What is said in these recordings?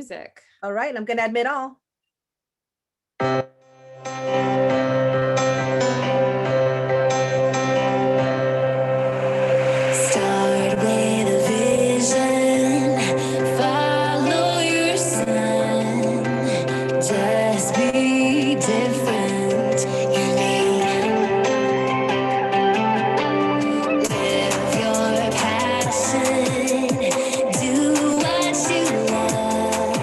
music. All right, I'm going to admit all. Start with a vision, follow your sun, just be different, unique. Live your passion, do what you love.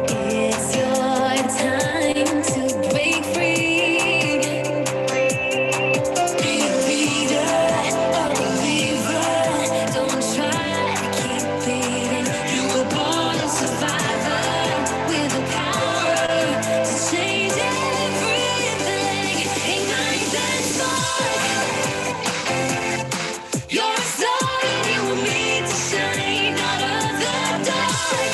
It's your time to break free. Be a leader, a believer. Don't try to keep bleeding. You were born a survivor with the power to change everything. Ignite that spark. You're a star and you were made to shine out of the dark.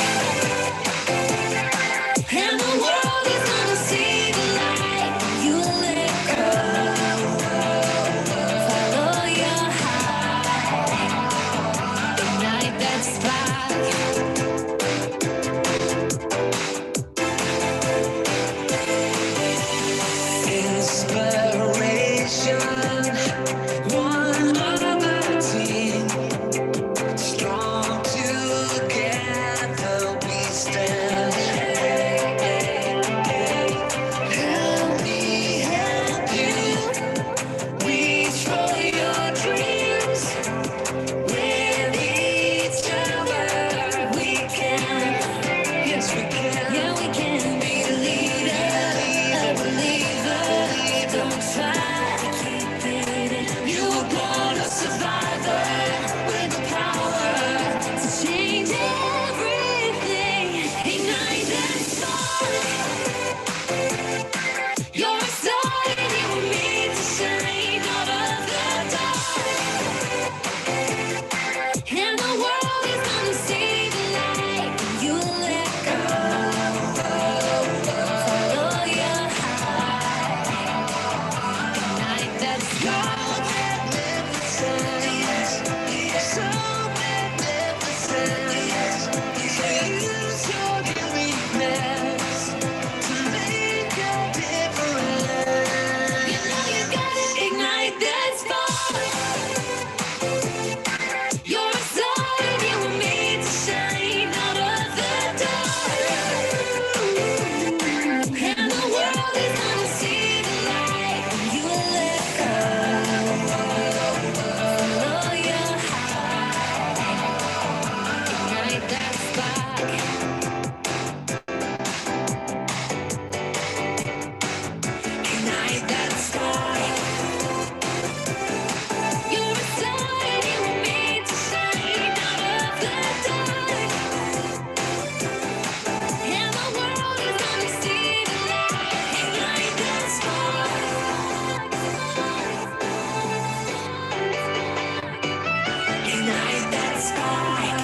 And the world is gonna see the light. You let go. Follow your heart. Ignite that spark. Inspiration. One of a team. Strong together we stand. Help me help you. Reach for your dreams. With each other we can. Yes, we can. Yeah, we can be a leader, a believer. Don't try to keep it. You were born a survivor with the power to change everything. Ignite that spark. You're a star and you were made to shine out of the dark. And the world is gonna see the light when you let go. Follow your heart. Ignite that spark. So magnificent. Use your uniqueness to make a difference. You know you gotta ignite that spark. You're a star and you were made to shine out of the dark. And the world is gonna see the light when you let go. Follow your heart. Ignite that spark. Ignite that spark. You're a star and you were made to shine out of the dark. And the world is gonna see the light. Ignite that spark. Ignite that spark.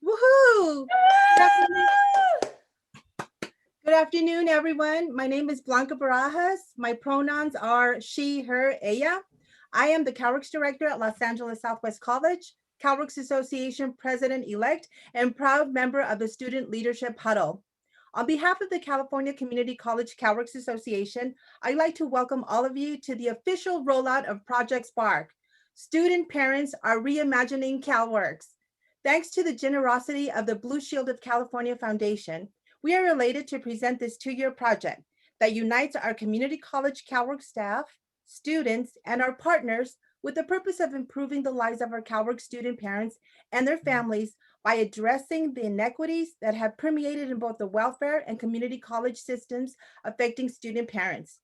Woohoo! Good afternoon, everyone. My name is Blanca Barajas. My pronouns are she, her, ella. I am the CalWORKs Director at Los Angeles Southwest College, CalWORKs Association President-elect, and proud member of the Student Leadership Huddle. On behalf of the California Community College CalWORKs Association, I'd like to welcome all of you to the official rollout of Project SPARC. Student parents are reimagining CalWORKs. Thanks to the generosity of the Blue Shield of California Foundation, we are elated to present this 2-year project that unites our community college CalWORKs staff, students, and our partners with the purpose of improving the lives of our CalWORKs student parents and their families by addressing the inequities that have permeated in both the welfare and community college systems affecting student parents.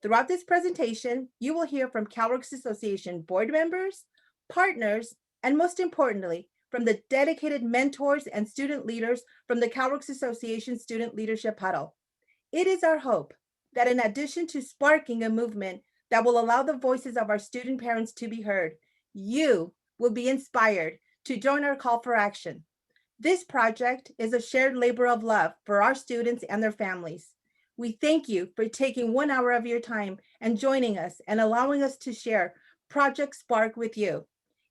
Throughout this presentation, you will hear from CalWORKs Association board members, partners, and most importantly, from the dedicated mentors and student leaders from the CalWORKs Association Student Leadership Huddle. It is our hope that in addition to sparking a movement that will allow the voices of our student parents to be heard, you will be inspired to join our call for action. This project is a shared labor of love for our students and their families. We thank you for taking 1 hour of your time and joining us and allowing us to share Project SPARC with you.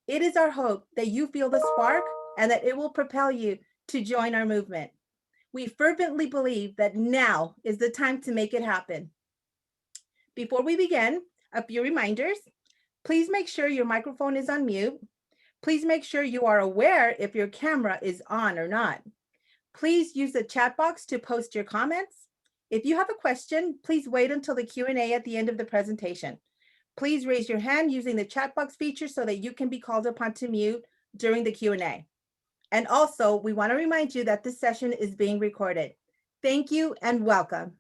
It is our hope that you feel the spark and that it will propel you to join our movement. We fervently believe that now is the time to make it happen. Before we begin, a few reminders. Please make sure your microphone is on mute. Please make sure you are aware if your camera is on or not. Please use the chat box to post your comments. If you have a question, please wait until the Q&A at the end of the presentation. Please raise your hand using the chat box feature so that you can be called upon to mute during the Q&A. And also, we want to remind you that this session is being recorded. Thank you and welcome.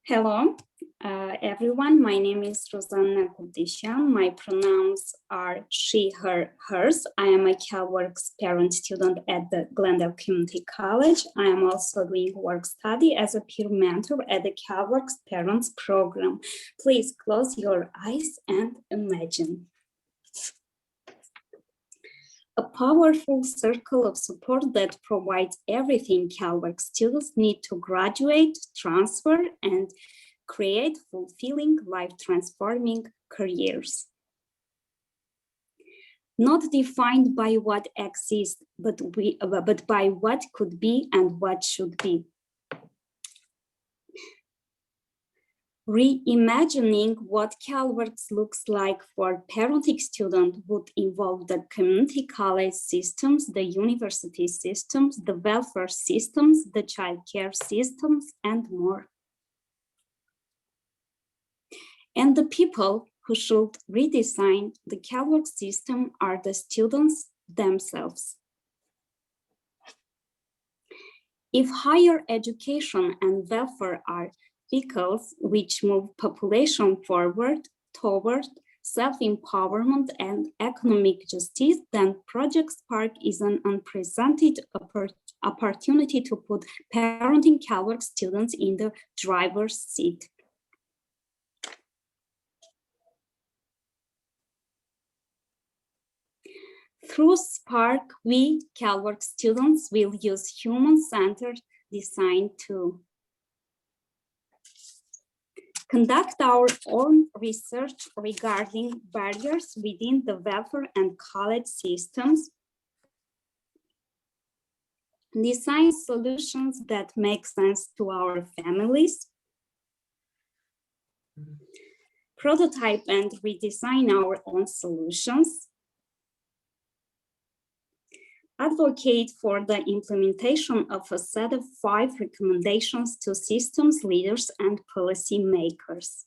Hello, everyone. My name is Rosanna Gudishan. My pronouns are she, her, hers. I am a CalWORKs parent student at the Glendale Community College. I am also doing work study as a peer mentor at the CalWORKs Parents Program. Please close your eyes and imagine. A powerful circle of support that provides everything CalWORKs students need to graduate, transfer, and create fulfilling, life-transforming careers. Not defined by what exists, but by what could be and what should be. Reimagining what CalWORKs looks like for parenting students would involve the community college systems, the university systems, the welfare systems, the childcare systems, and more. And the people who should redesign the CalWORKs system are the students themselves. If higher education and welfare are vehicles which move population forward toward self-empowerment and economic justice, then Project SPARC is an unprecedented opportunity to put parenting CalWORKs students in the driver's seat. Through SPARC, we CalWORKs students will use human-centered design to conduct our own research regarding barriers within the welfare and college systems, design solutions that make sense to our families, prototype and redesign our own solutions, advocate for the implementation of a set of 5 recommendations to systems leaders and policy makers.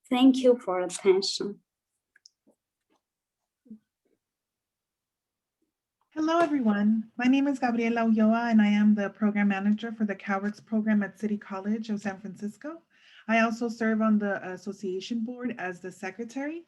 Thank you for attention. Hello, everyone. My name is Gabriela Ulloa, and I am the program manager for the CalWORKs program at City College of San Francisco. I also serve on the association board as the secretary.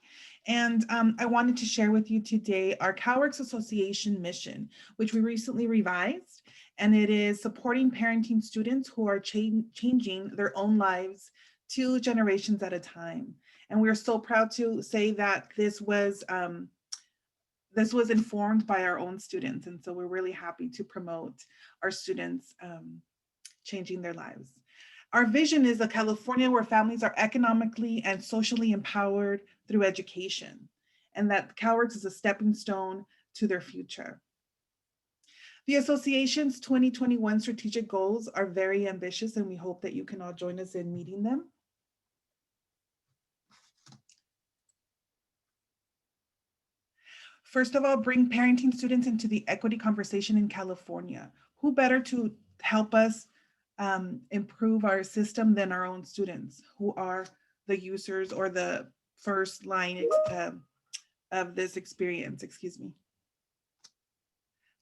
And I wanted to share with you today our CalWORKs Association mission, which we recently revised. And it is supporting parenting students who are changing their own lives 2 generations at a time. And we're so proud to say that this was informed by our own students. And so we're really happy to promote our students changing their lives. Our vision is a California where families are economically and socially empowered through education, and that CalWORKs is a stepping stone to their future. The association's 2021 strategic goals are very ambitious, and we hope that you can all join us in meeting them. First of all, bring parenting students into the equity conversation in California. Who better to help us improve our system than our own students, who are the users or the first line of this experience,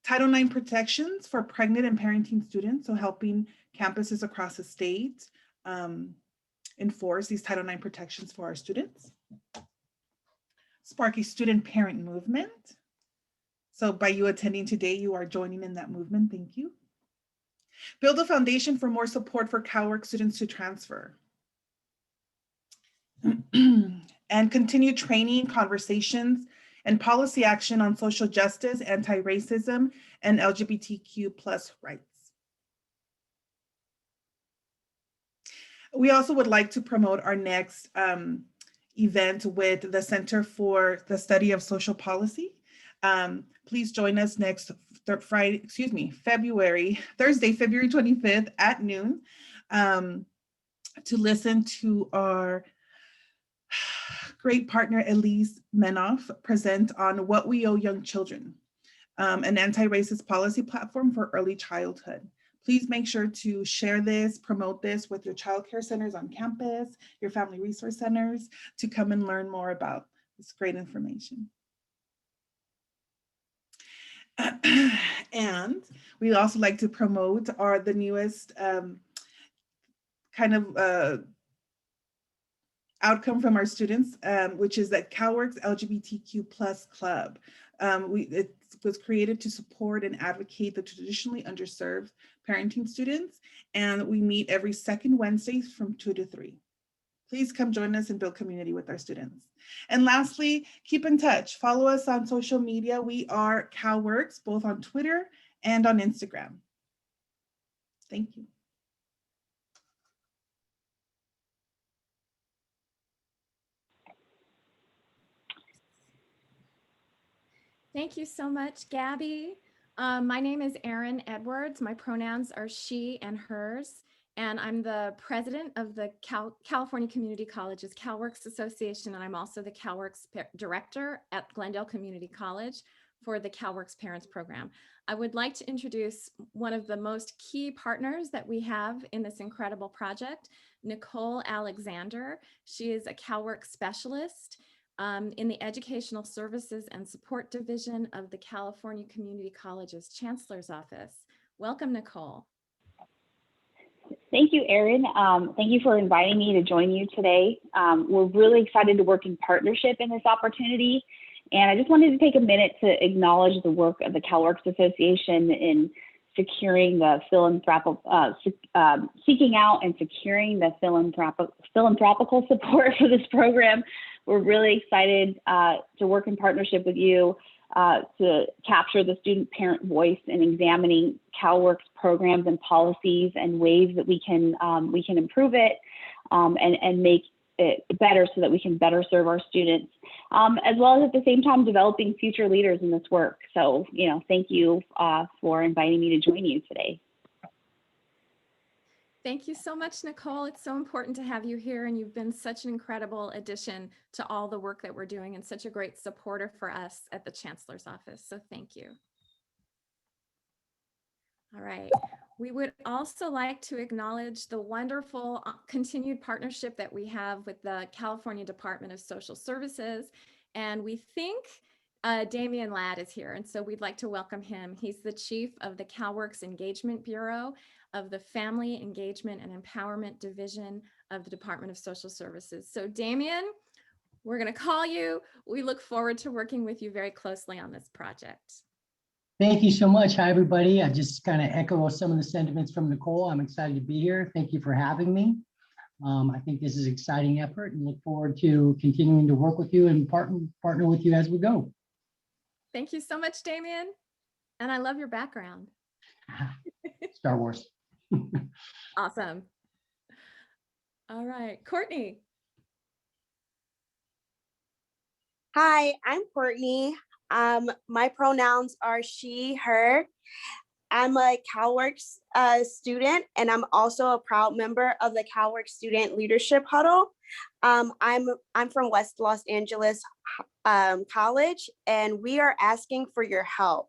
Title IX protections for pregnant and parenting students, so helping campuses across the state enforce these Title IX protections for our students. Spark a student parent movement. So by you attending today, you are joining in that movement. Thank you. Build a foundation for more support for CalWORKs students to transfer. And continue training, conversations, and policy action on social justice, anti-racism, and LGBTQ+ rights. We also would like to promote our next event with the Center for the Study of Social Policy. Please join us next Thursday, February 25th at noon to listen to our great partner Elise Menoff present on What We Owe Young Children, an anti-racist policy platform for early childhood. Please make sure to share this, promote this with your childcare centers on campus, your family resource centers, to come and learn more about this great information. And we also like to promote the newest outcome from our students, which is that CalWORKs LGBTQ+ Club. It was created to support and advocate the traditionally underserved parenting students, and we meet every second Wednesday from 2 to 3. Please come join us and build community with our students. And lastly, keep in touch. Follow us on social media. We are CalWORKs, both on Twitter and on Instagram. Thank you. Thank you so much, Gabby. My name is Erin Edwards. My pronouns are she and hers, and I'm the president of the California Community Colleges CalWORKs Association, and I'm also the CalWORKs director at Glendale Community College for the CalWORKs Parents Program. I would like to introduce one of the most key partners that we have in this incredible project, Nicole Alexander. She is a CalWORKs specialist in the Educational Services and Support Division of the California Community College's Chancellor's Office. Welcome, Nicole. Thank you, Erin. Thank you for inviting me to join you today. We're really excited to work in partnership in this opportunity. And I just wanted to take a minute to acknowledge the work of the CalWORKs Association in securing the seeking out and securing the philanthropical support for this program. We're really excited to work in partnership with you to capture the student-parent voice in examining CalWORKs programs and policies and ways that we can improve it and make it better so that we can better serve our students, as well as at the same time developing future leaders in this work. So, thank you for inviting me to join you today. Thank you so much, Nicole. It's so important to have you here, and you've been such an incredible addition to all the work that we're doing and such a great supporter for us at the Chancellor's Office. So thank you. All right. We would also like to acknowledge the wonderful continued partnership that we have with the California Department of Social Services. And we think Damian Ladd is here, and so we'd like to welcome him. He's the chief of the CalWORKs Engagement Bureau of the Family Engagement and Empowerment Division of the Department of Social Services. So Damian, we're going to call you. We look forward to working with you very closely on this project. Thank you so much. Hi, everybody. I just kind of echo some of the sentiments from Nicole. I'm excited to be here. Thank you for having me. I think this is an exciting effort and look forward to continuing to work with you and partner with you as we go. Thank you so much, Damian. And I love your background. Star Wars. Awesome. All right, Courtney. Hi, I'm Courtney. My pronouns are she, her. I'm a CalWORKs student, and I'm also a proud member of the CalWORKs Student Leadership Huddle. I'm from West Los Angeles College, and we are asking for your help.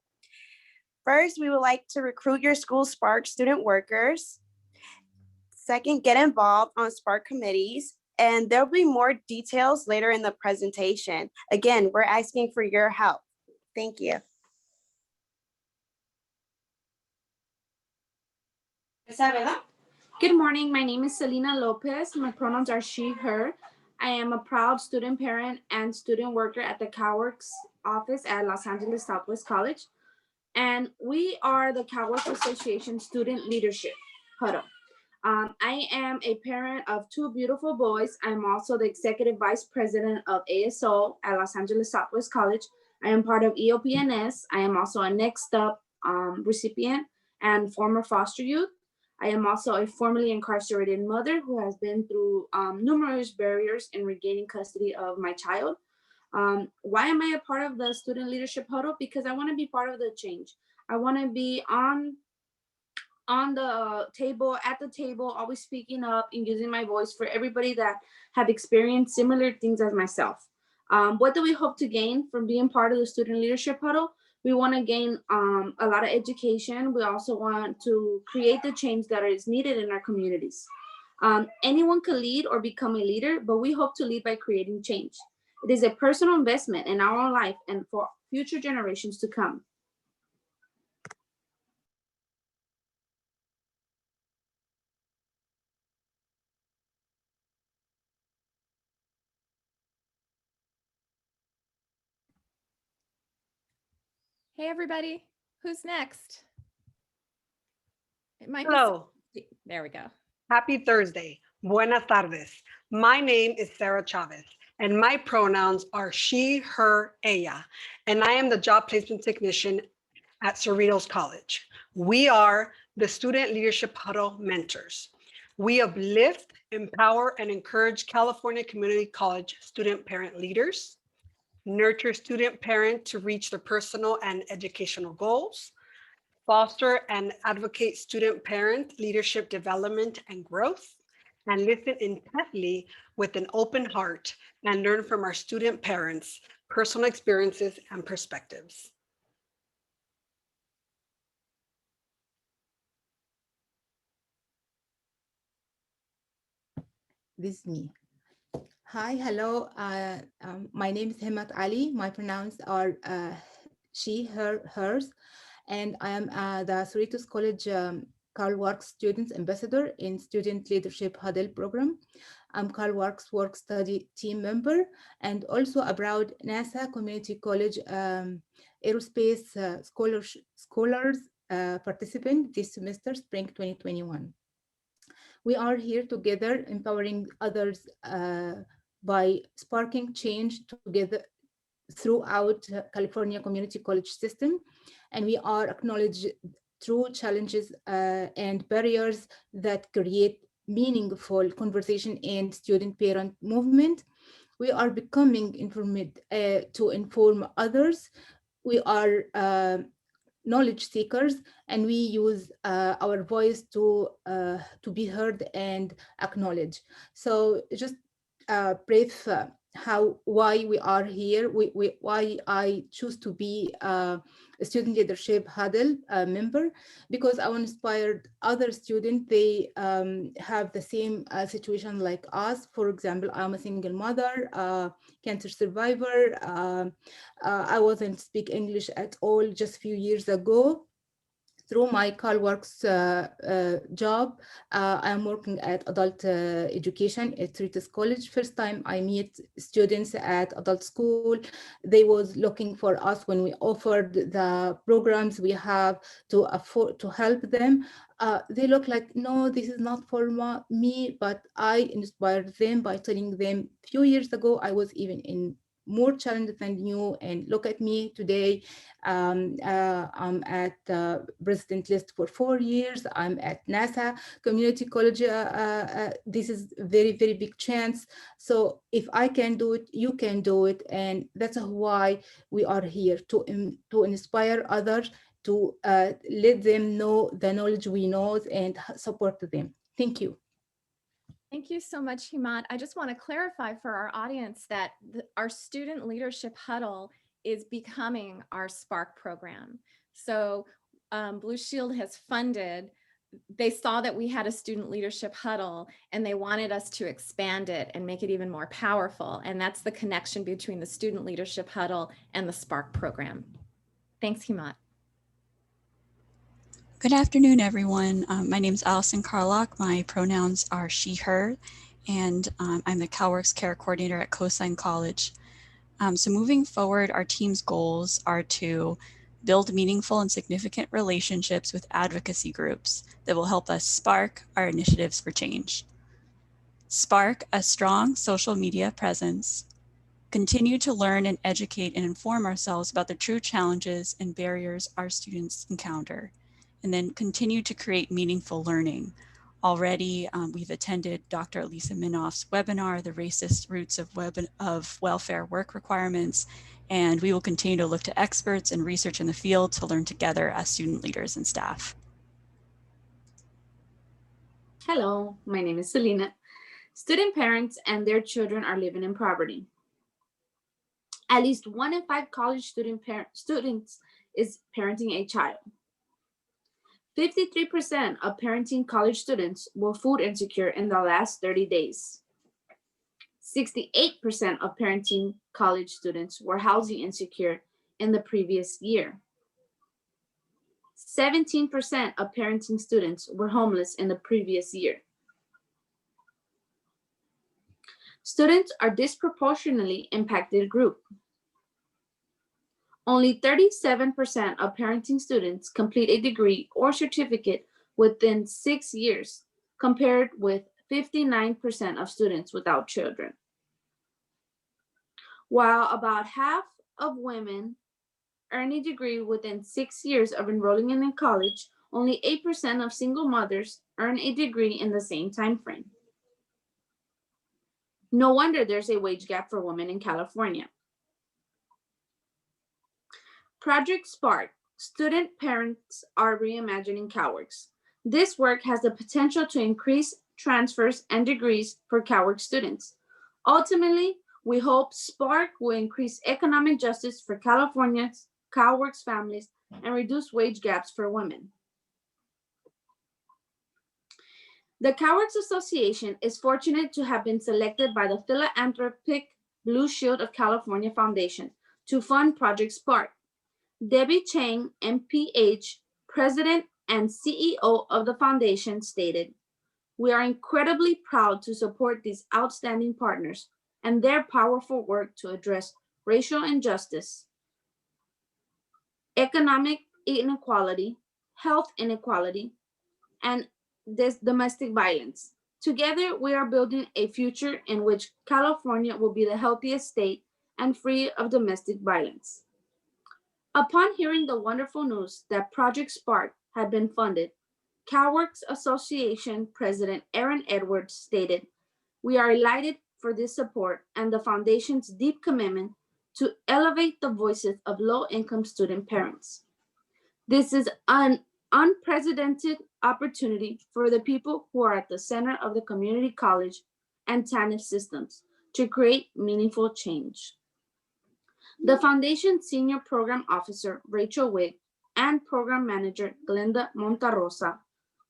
First, we would like to recruit your school SPARC student workers. Second, get involved on SPARC committees, and there'll be more details later in the presentation. Again, we're asking for your help. Thank you. Good morning. My name is Selena Lopez. My pronouns are she, her. I am a proud student parent and student worker at the CalWORKs office at Los Angeles Southwest College. And we are the CalWORKs Association Student Leadership Huddle. I am a parent of two beautiful boys. I'm also the executive vice president of ASO at Los Angeles Southwest College. I am part of EOPNS. I am also a Next Up recipient and former foster youth. I am also a formerly incarcerated mother who has been through numerous barriers in regaining custody of my child. Why am I a part of the Student Leadership Huddle? Because I want to be part of the change. I want to be on the table, at the table, always speaking up and using my voice for everybody that have experienced similar things as myself. What do we hope to gain from being part of the Student Leadership Huddle? We want to gain a lot of education. We also want to create the change that is needed in our communities. Anyone can lead or become a leader, but we hope to lead by creating change. It is a personal investment in our own life and for future generations to come. Hey, everybody. Who's next? It might Hello. be. There we go. Happy Thursday. Buenas tardes. My name is Sarah Chavez, and my pronouns are she, her, ella, and I am the job placement technician at Cerritos College. We are the Student Leadership Huddle mentors. We uplift, empower, and encourage California Community College student parent leaders, nurture student parent to reach their personal and educational goals, foster and advocate student parent leadership development and growth, and listen intently with an open heart and learn from our student parents' personal experiences and perspectives. This is me. Hi, hello. My name is Himmat Ali. My pronouns are she, her, hers, and I am the Cerritos College CalWORKs Students Ambassador in Student Leadership Huddle program. I'm CalWORKs Work Study team member and also a proud NASA Community College Aerospace Scholars participant this semester, spring 2021. We are here together, empowering others by sparking change together throughout California Community College system. And we are acknowledge true challenges and barriers that create meaningful conversation and student parent movement. We are becoming informed to inform others. We are knowledge seekers, and we use our voice to be heard and acknowledged. So just brief why we are here, why I choose to be a student leadership huddle member, because I want to inspire other students. They have the same situation like us. For example, I'm a single mother, cancer survivor. I wasn't speak English at all just a few years ago. Through my CalWORKs job, I'm working at adult education at Cerritos College. First time I meet students at adult school, they was looking for us when we offered the programs we have to afford to help them. They look like, no, this is not for me, but I inspired them by telling them a few years ago, I was even in more challenged than you, and look at me today. I'm at the president list for 4 years. I'm at NASA Community College. This is a very, very big chance. So if I can do it, you can do it. And that's why we are here, to inspire others, to let them know the knowledge we know and support them. Thank you. Thank you so much, Himmat. I just want to clarify for our audience that our Student Leadership Huddle is becoming our SPARC program. So Blue Shield has funded, they saw that we had a Student Leadership Huddle and they wanted us to expand it and make it even more powerful. And that's the connection between the Student Leadership Huddle and the SPARC program. Thanks, Himmat. Good afternoon, everyone. My name is Allison Carlock. My pronouns are she, her, and I'm the CalWORKs Care Coordinator at Coastline College. So moving forward, our team's goals are to build meaningful and significant relationships with advocacy groups that will help us spark our initiatives for change. Spark a strong social media presence, continue to learn and educate and inform ourselves about the true challenges and barriers our students encounter, and then continue to create meaningful learning. Already, we've attended Dr. Lisa Minoff's webinar, The Racist Roots of Welfare Work Requirements, and we will continue to look to experts and research in the field to learn together as student leaders and staff. Hello, my name is Selena. Student parents and their children are living in poverty. At least 1 in 5 college students is parenting a child. 53% of parenting college students were food insecure in the last 30 days. 68% of parenting college students were housing insecure in the previous year. 17% of parenting students were homeless in the previous year. Students are disproportionately impacted group. Only 37% of parenting students complete a degree or certificate within 6 years, compared with 59% of students without children. While about half of women earn a degree within 6 years of enrolling in a college, only 8% of single mothers earn a degree in the same time frame. No wonder there's a wage gap for women in California. Project SPARC, Student Parents Are Reimagining CalWORKs. This work has the potential to increase transfers and degrees for CalWORK students. Ultimately, we hope SPARC will increase economic justice for California's CalWORKs families and reduce wage gaps for women. The CalWORKs Association is fortunate to have been selected by the philanthropic Blue Shield of California Foundation to fund Project SPARC. Debbie Chang, MPH, President and CEO of the foundation, stated, "We are incredibly proud to support these outstanding partners and their powerful work to address racial injustice, economic inequality, health inequality, and this domestic violence. Together, we are building a future in which California will be the healthiest state and free of domestic violence." Upon hearing the wonderful news that Project SPARC had been funded, CalWORKs Association President Aaron Edwards stated, "We are elated for this support and the foundation's deep commitment to elevate the voices of low-income student parents. This is an unprecedented opportunity for the people who are at the center of the community college and TANF systems to create meaningful change." The foundation's senior program officer, Rachel Wick, and program manager, Glenda Montarosa,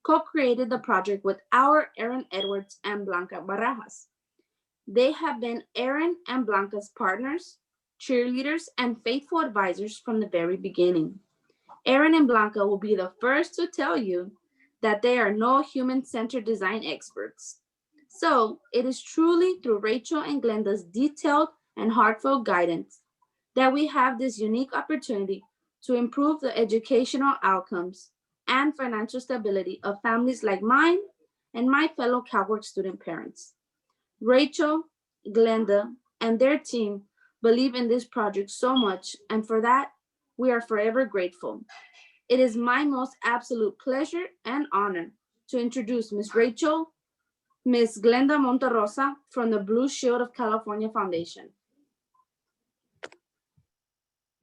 co-created the project with our Aaron Edwards and Blanca Barajas. They have been Aaron and Blanca's partners, cheerleaders, and faithful advisors from the very beginning. Aaron and Blanca will be the first to tell you that they are no human-centered design experts. So it is truly through Rachel and Glenda's detailed and heartfelt guidance that we have this unique opportunity to improve the educational outcomes and financial stability of families like mine and my fellow CalWORKs student parents. Rachel, Glenda, and their team believe in this project so much, and for that, we are forever grateful. It is my most absolute pleasure and honor to introduce Ms. Glenda Montarosa from the Blue Shield of California Foundation.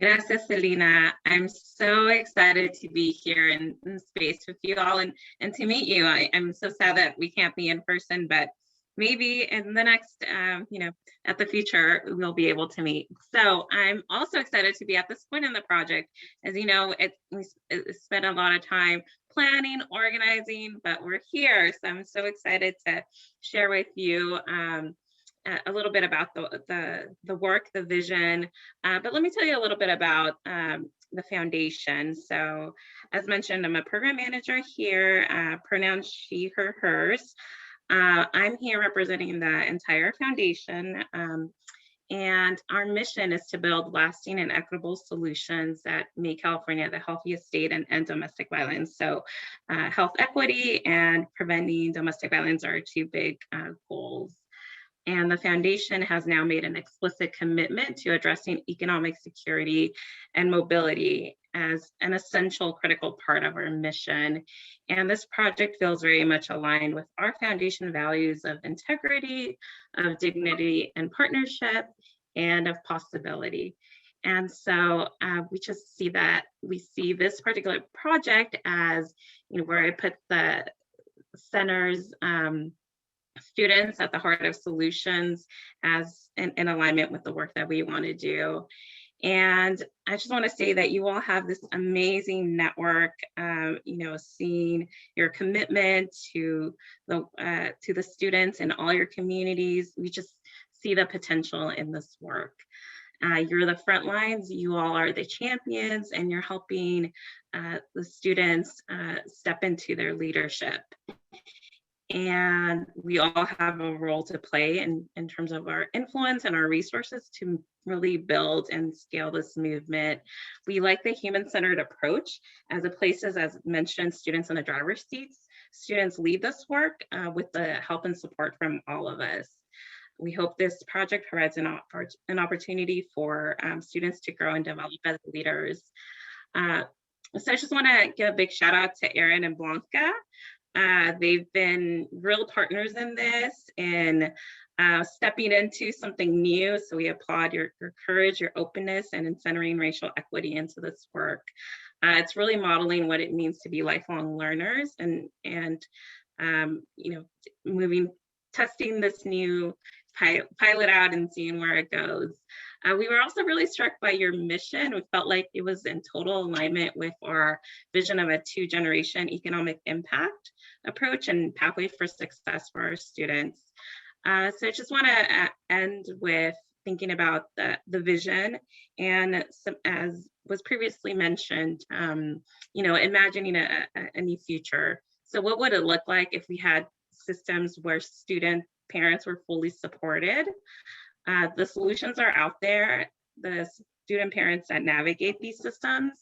Gracias, Selena. I'm so excited to be here in space with you all and to meet you. I'm so sad that we can't be in person, but maybe in the next, at the future, we'll be able to meet. So I'm also excited to be at this point in the project. As you know, we spent a lot of time planning, organizing, but we're here. So I'm so excited to share with you a little bit about the work, the vision, but let me tell you a little bit about the foundation. So as mentioned, I'm a program manager here, pronouns she, her, hers. I'm here representing the entire foundation, and our mission is to build lasting and equitable solutions that make California the healthiest state and end domestic violence. So health equity and preventing domestic violence are two big goals. And the foundation has now made an explicit commitment to addressing economic security and mobility as an essential critical part of our mission. And this project feels very much aligned with our foundation values of integrity, of dignity and partnership, and of possibility. And so we just see that, we see this particular project as, where I put the center's students at the heart of solutions as in alignment with the work that we want to do. And I just want to say that you all have this amazing network, seeing your commitment to the students in all your communities. We just see the potential in this work. You're the front lines, you all are the champions, and you're helping the students step into their leadership. And we all have a role to play in terms of our influence and our resources to really build and scale this movement. We like the human-centered approach as it places, as mentioned, students in the driver's seats. Students lead this work with the help and support from all of us. We hope this project provides an opportunity for students to grow and develop as leaders. So I just want to give a big shout out to Erin and Blanca. They've been real partners in this and stepping into something new. So we applaud your courage, your openness, and in centering racial equity into this work. It's really modeling what it means to be lifelong learners and testing this new pilot out and seeing where it goes. We were also really struck by your mission. We felt like it was in total alignment with our vision of a 2-generation economic impact approach and pathway for success for our students. So I just want to end with thinking about the vision and as was previously mentioned, imagining a new future. So what would it look like if we had systems where student parents were fully supported? The solutions are out there. The student parents that navigate these systems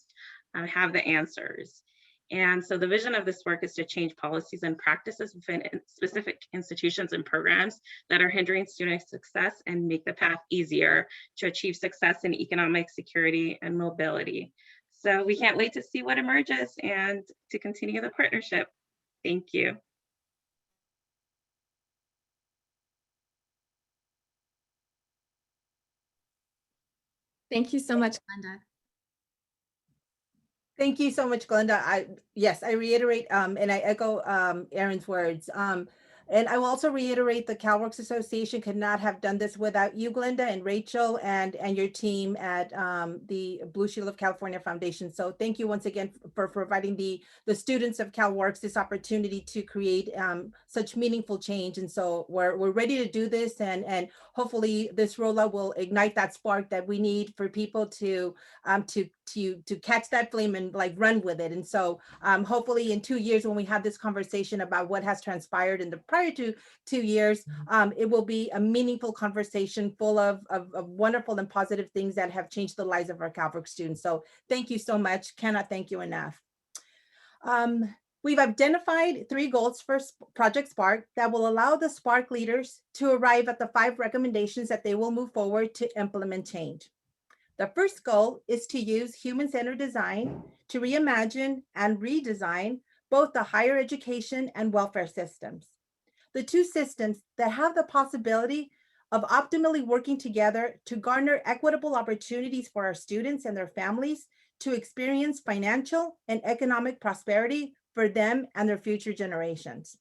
have the answers. And so the vision of this work is to change policies and practices within specific institutions and programs that are hindering student success and make the path easier to achieve success in economic security and mobility. So we can't wait to see what emerges and to continue the partnership. Thank you. Thank you so much, Glenda. Thank you so much, Glenda. I reiterate and I echo Erin's words. And I will also reiterate the CalWORKs Association could not have done this without you, Glenda and Rachel, and your team at the Blue Shield of California Foundation. So thank you once again for providing the students of CalWORKs this opportunity to create such meaningful change. And so we're ready to do this, and hopefully this rollout will ignite that spark that we need for people to catch that flame and like run with it. And so hopefully in 2 years, when we have this conversation about what has transpired in the prior to 2 years, it will be a meaningful conversation full of wonderful and positive things that have changed the lives of our CalWORKs students. So thank you so much. Cannot thank you enough. We've identified 3 goals for Project SPARC that will allow the SPARC leaders to arrive at the 5 recommendations that they will move forward to implement change. The first goal is to use human-centered design to reimagine and redesign both the higher education and welfare systems. The 2 systems that have the possibility of optimally working together to garner equitable opportunities for our students and their families to experience financial and economic prosperity for them and their future generations.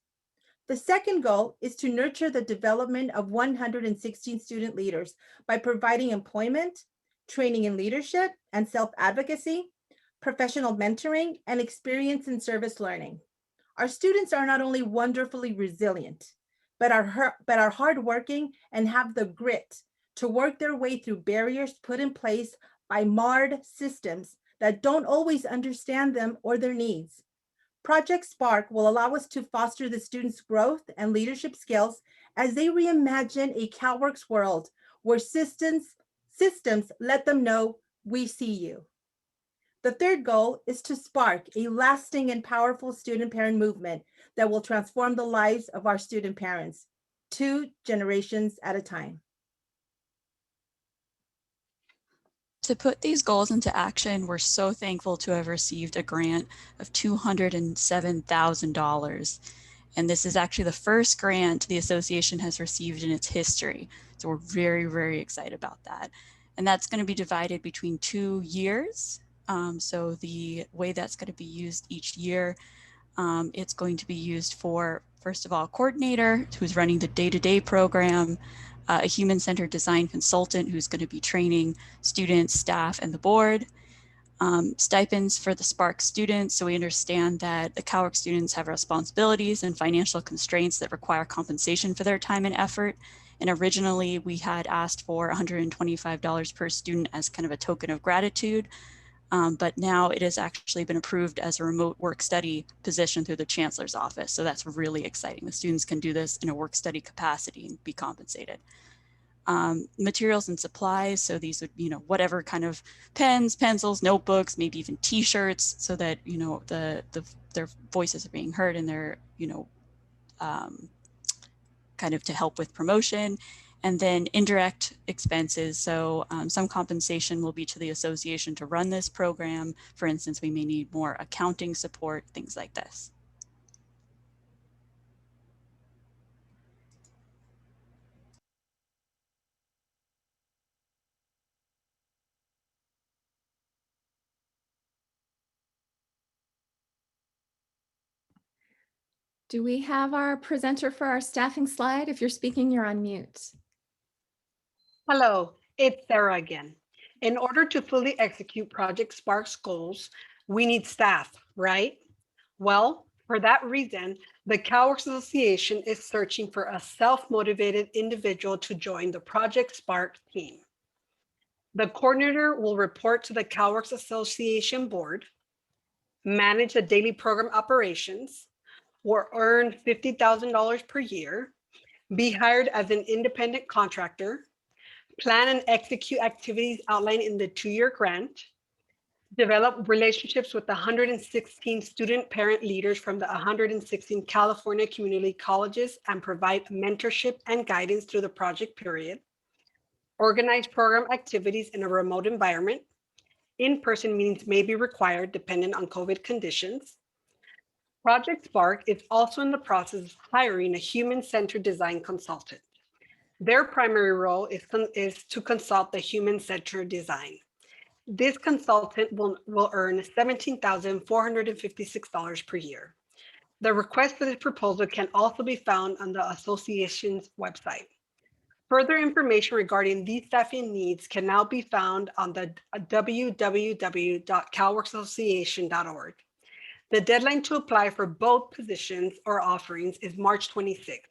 The second goal is to nurture the development of 116 student leaders by providing employment, training in leadership and self-advocacy, professional mentoring, and experience in service learning. Our students are not only wonderfully resilient, but are hardworking and have the grit to work their way through barriers put in place by marred systems that don't always understand them or their needs. Project SPARC will allow us to foster the students' growth and leadership skills as they reimagine a CalWORKs world where systems let them know we see you. The third goal is to spark a lasting and powerful student parent movement that will transform the lives of our student parents. 2 generations at a time. To put these goals into action, we're so thankful to have received a grant of $207,000. And this is actually the first grant the association has received in its history. So we're very, very excited about that. And that's going to be divided between 2 years. So the way that's going to be used each year, it's going to be used for, first of all, a coordinator who's running the day-to-day program, a human-centered design consultant who's going to be training students, staff, and the board. Stipends for the SPARC students. So we understand that the CalWORKs students have responsibilities and financial constraints that require compensation for their time and effort. And originally we had asked for $125 per student as kind of a token of gratitude. But now it has actually been approved as a remote work study position through the chancellor's office. So that's really exciting. The students can do this in a work study capacity and be compensated. Materials and supplies. So these would, whatever kind of pens, pencils, notebooks, maybe even t-shirts, so that, their voices are being heard and they're, kind of to help with promotion. And then indirect expenses. So some compensation will be to the association to run this program. For instance, we may need more accounting support, things like this. Do we have our presenter for our staffing slide? If you're speaking, you're on mute. Hello, it's Sarah again. In order to fully execute Project SPARC's goals, we need staff, right? Well, for that reason, the CalWORKs Association is searching for a self-motivated individual to join the Project SPARC team. The coordinator will report to the CalWORKs Association board, manage the daily program operations, will earn $50,000 per year, be hired as an independent contractor, plan and execute activities outlined in the 2-year grant, develop relationships with the 116 student parent leaders from the 116 California community colleges and provide mentorship and guidance through the project period, organize program activities in a remote environment. In-person meetings may be required depending on COVID conditions. Project SPARC is also in the process of hiring a human-centered design consultant. Their primary role is to consult the human-centered design. This consultant will earn $17,456 per year. The request for this proposal can also be found on the association's website. Further information regarding these staffing needs can now be found on the www.calworksassociation.org. The deadline to apply for both positions or offerings is March 26th.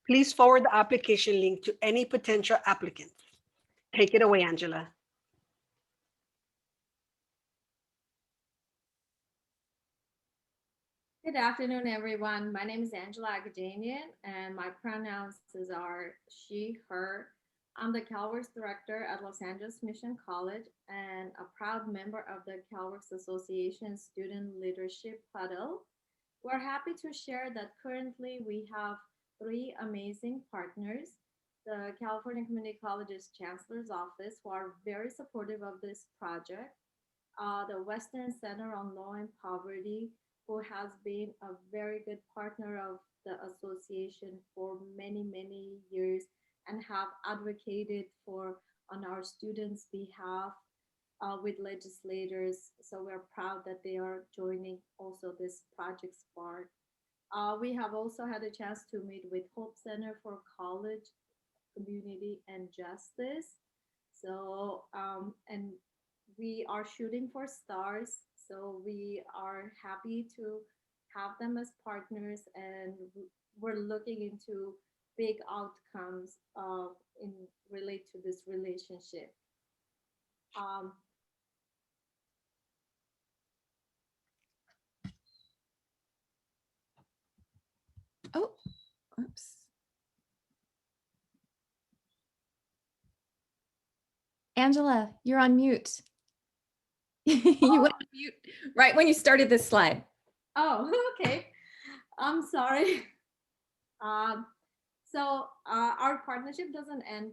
Please forward the application link to any potential applicants. Take it away, Angela. Good afternoon, everyone. My name is Angela Agajanian, and my pronouns are she, her. I'm the CalWORKs director at Los Angeles Mission College and a proud member of the CalWORKs Association Student Leadership Huddle. We're happy to share that currently we have 3 amazing partners. The California Community College's Chancellor's Office, who are very supportive of this project. The Western Center on Law and Poverty, who has been a very good partner of the association for many, many years and have advocated on our students' behalf with legislators. So we're proud that they are joining also this Project SPARC. We have also had a chance to meet with Hope Center for College, Community, and Justice. So, and we are shooting for stars. So we are happy to have them as partners, and we're looking into big outcomes in relate to this relationship. Oh, oops. Angela, you're on mute. You went on mute right when you started this slide. Oh, okay. I'm sorry. So our partnership doesn't end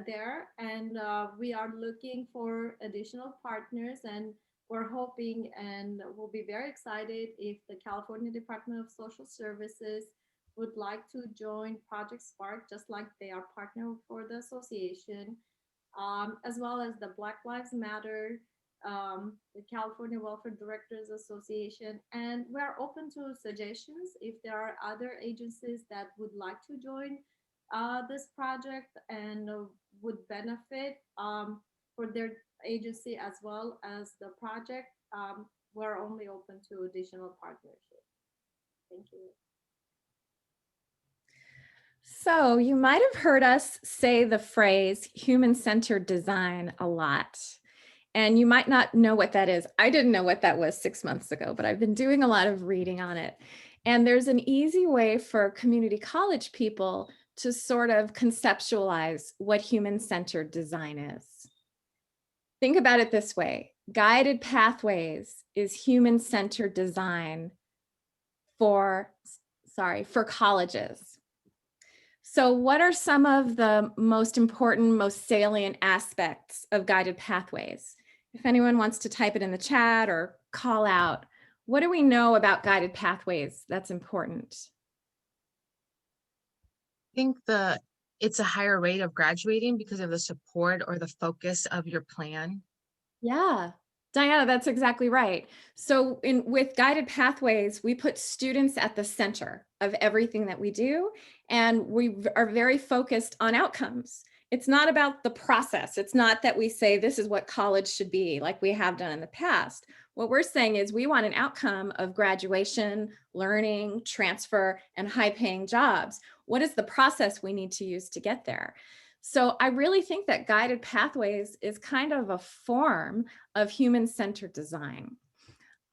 there, and we are looking for additional partners, and we're hoping and we'll be very excited if the California Department of Social Services would like to join Project SPARC, just like they are partner for the association, as well as the Black Lives Matter, the California Welfare Directors Association, and we're open to suggestions if there are other agencies that would like to join this project and would benefit for their agency as well as the project. We're only open to additional partnerships. Thank you. So you might have heard us say the phrase human-centered design a lot. And you might not know what that is. I didn't know what that was 6 months ago, but I've been doing a lot of reading on it. And there's an easy way for community college people to sort of conceptualize what human-centered design is. Think about it this way. Guided pathways is human-centered design for colleges. So what are some of the most important, most salient aspects of guided pathways? If anyone wants to type it in the chat or call out, what do we know about guided pathways that's important? I think it's a higher rate of graduating because of the support or the focus of your plan. Yeah, Diana, that's exactly right. So with guided pathways, we put students at the center of everything that we do, and we are very focused on outcomes. It's not about the process. It's not that we say this is what college should be like we have done in the past. What we're saying is we want an outcome of graduation, learning, transfer, and high-paying jobs. What is the process we need to use to get there? So I really think that guided pathways is kind of a form of human-centered design.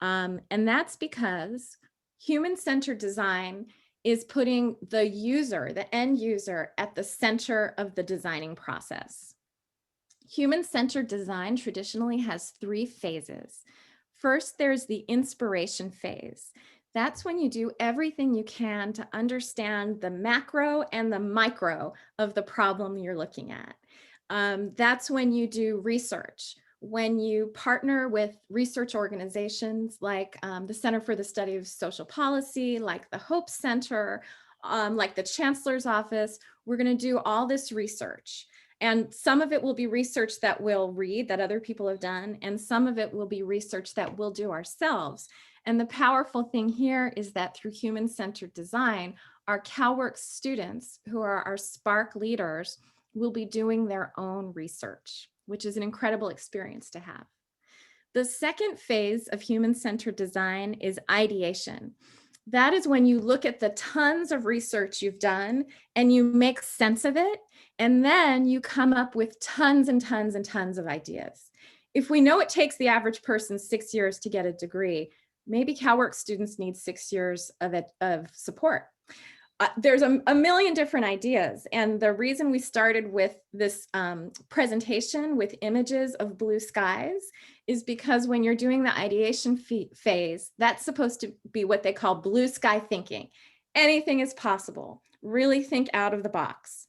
And that's because human-centered design is putting the user, the end user, at the center of the designing process. Human-centered design traditionally has 3 phases. First, there's the inspiration phase. That's when you do everything you can to understand the macro and the micro of the problem you're looking at. That's when you do research, when you partner with research organizations like the Center for the Study of Social Policy, like the Hope Center, like the Chancellor's Office. We're going to do all this research. And some of it will be research that we'll read that other people have done, and some of it will be research that we'll do ourselves. And the powerful thing here is that through human-centered design, our CalWORKs students, who are our SPARC leaders, will be doing their own research, which is an incredible experience to have. The second phase of human-centered design is ideation. That is when you look at the tons of research you've done and you make sense of it, and then you come up with tons and tons and tons of ideas. If we know it takes the average person 6 years to get a degree, maybe CalWORKs students need 6 years of support. There's a million different ideas. And the reason we started with this presentation with images of blue skies is because when you're doing the ideation phase, that's supposed to be what they call blue sky thinking. Anything is possible. Really think out of the box.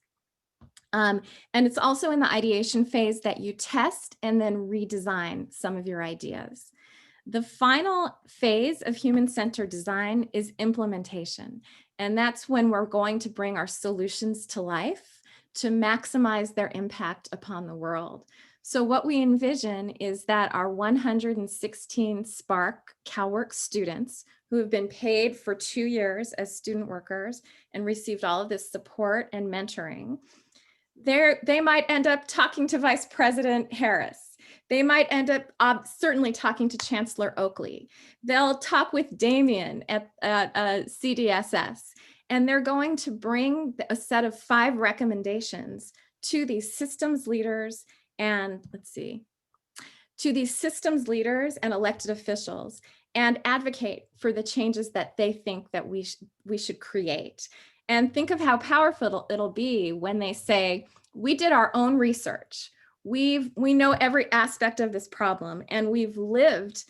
And it's also in the ideation phase that you test and then redesign some of your ideas. The final phase of human-centered design is implementation. And that's when we're going to bring our solutions to life to maximize their impact upon the world. So what we envision is that our 116 SPARC CalWORKs students who have been paid for 2 years as student workers and received all of this support and mentoring, they might end up talking to Vice President Harris. They might end up certainly talking to Chancellor Oakley. They'll talk with Damien at CDSS, and they're going to bring a set of 5 recommendations to these systems leaders and elected officials, and advocate for the changes that they think that we should create. And think of how powerful it'll be when they say, we did our own research. We know every aspect of this problem, and we've lived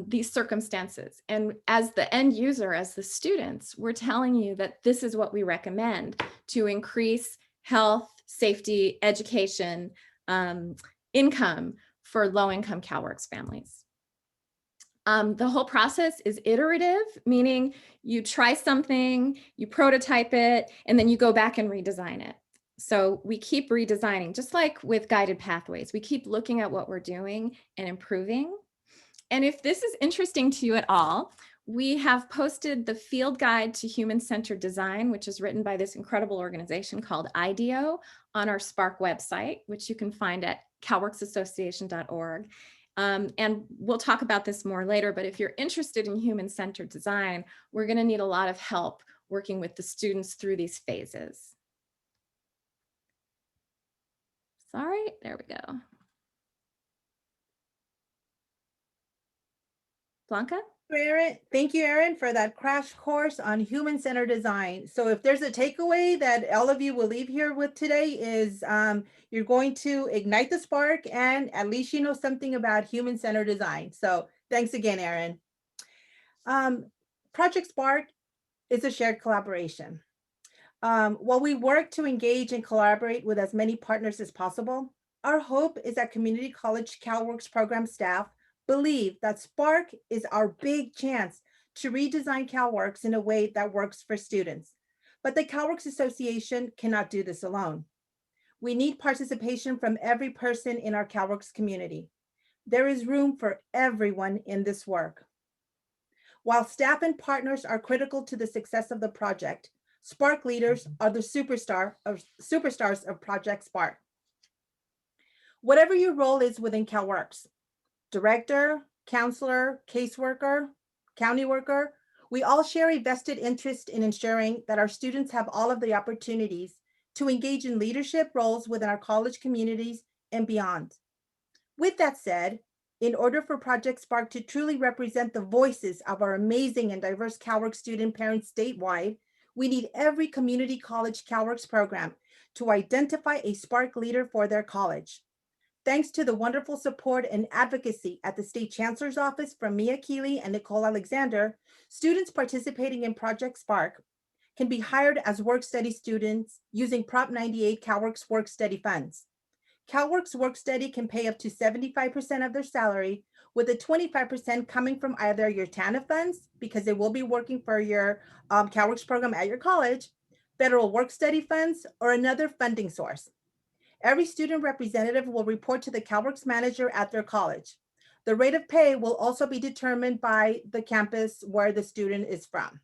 these circumstances. And as the end user, as the students, we're telling you that this is what we recommend to increase health, safety, education, income for low-income CalWORKs families. The whole process is iterative, meaning you try something, you prototype it, and then you go back and redesign it. So we keep redesigning, just like with guided pathways. We keep looking at what we're doing and improving. And if this is interesting to you at all, we have posted the field guide to human-centered design, which is written by this incredible organization called IDEO, on our SPARC website, which you can find at calworksassociation.org. And we'll talk about this more later, but if you're interested in human-centered design, we're going to need a lot of help working with the students through these phases. Sorry, there we go. Blanca? Thank you, Erin, for that crash course on human-centered design. So if there's a takeaway that all of you will leave here with today is you're going to ignite the spark, and at least you know something about human-centered design. So thanks again, Erin. Project SPARC is a shared collaboration. While we work to engage and collaborate with as many partners as possible, our hope is that Community College CalWORKs program staff believe that SPARC is our big chance to redesign CalWORKs in a way that works for students. But the CalWORKs Association cannot do this alone. We need participation from every person in our CalWORKs community. There is room for everyone in this work. While staff and partners are critical to the success of the project, SPARC leaders are the superstars of Project SPARC. Whatever your role is within CalWORKs, director, counselor, caseworker, county worker, we all share a vested interest in ensuring that our students have all of the opportunities to engage in leadership roles within our college communities and beyond. With that said, in order for Project SPARC to truly represent the voices of our amazing and diverse CalWORKs student parents statewide, we need every community college CalWORKs program to identify a SPARC leader for their college. Thanks to the wonderful support and advocacy at the State Chancellor's Office from Mia Keeley and Nicole Alexander, students participating in Project SPARC can be hired as work study students using Prop 98 CalWORKs Work Study Funds. CalWORKs Work Study can pay up to 75% of their salary, with a 25% coming from either your TANF funds, because they will be working for your CalWORKs program at your college, federal work study funds, or another funding source. Every student representative will report to the CalWORKs manager at their college. The rate of pay will also be determined by the campus where the student is from.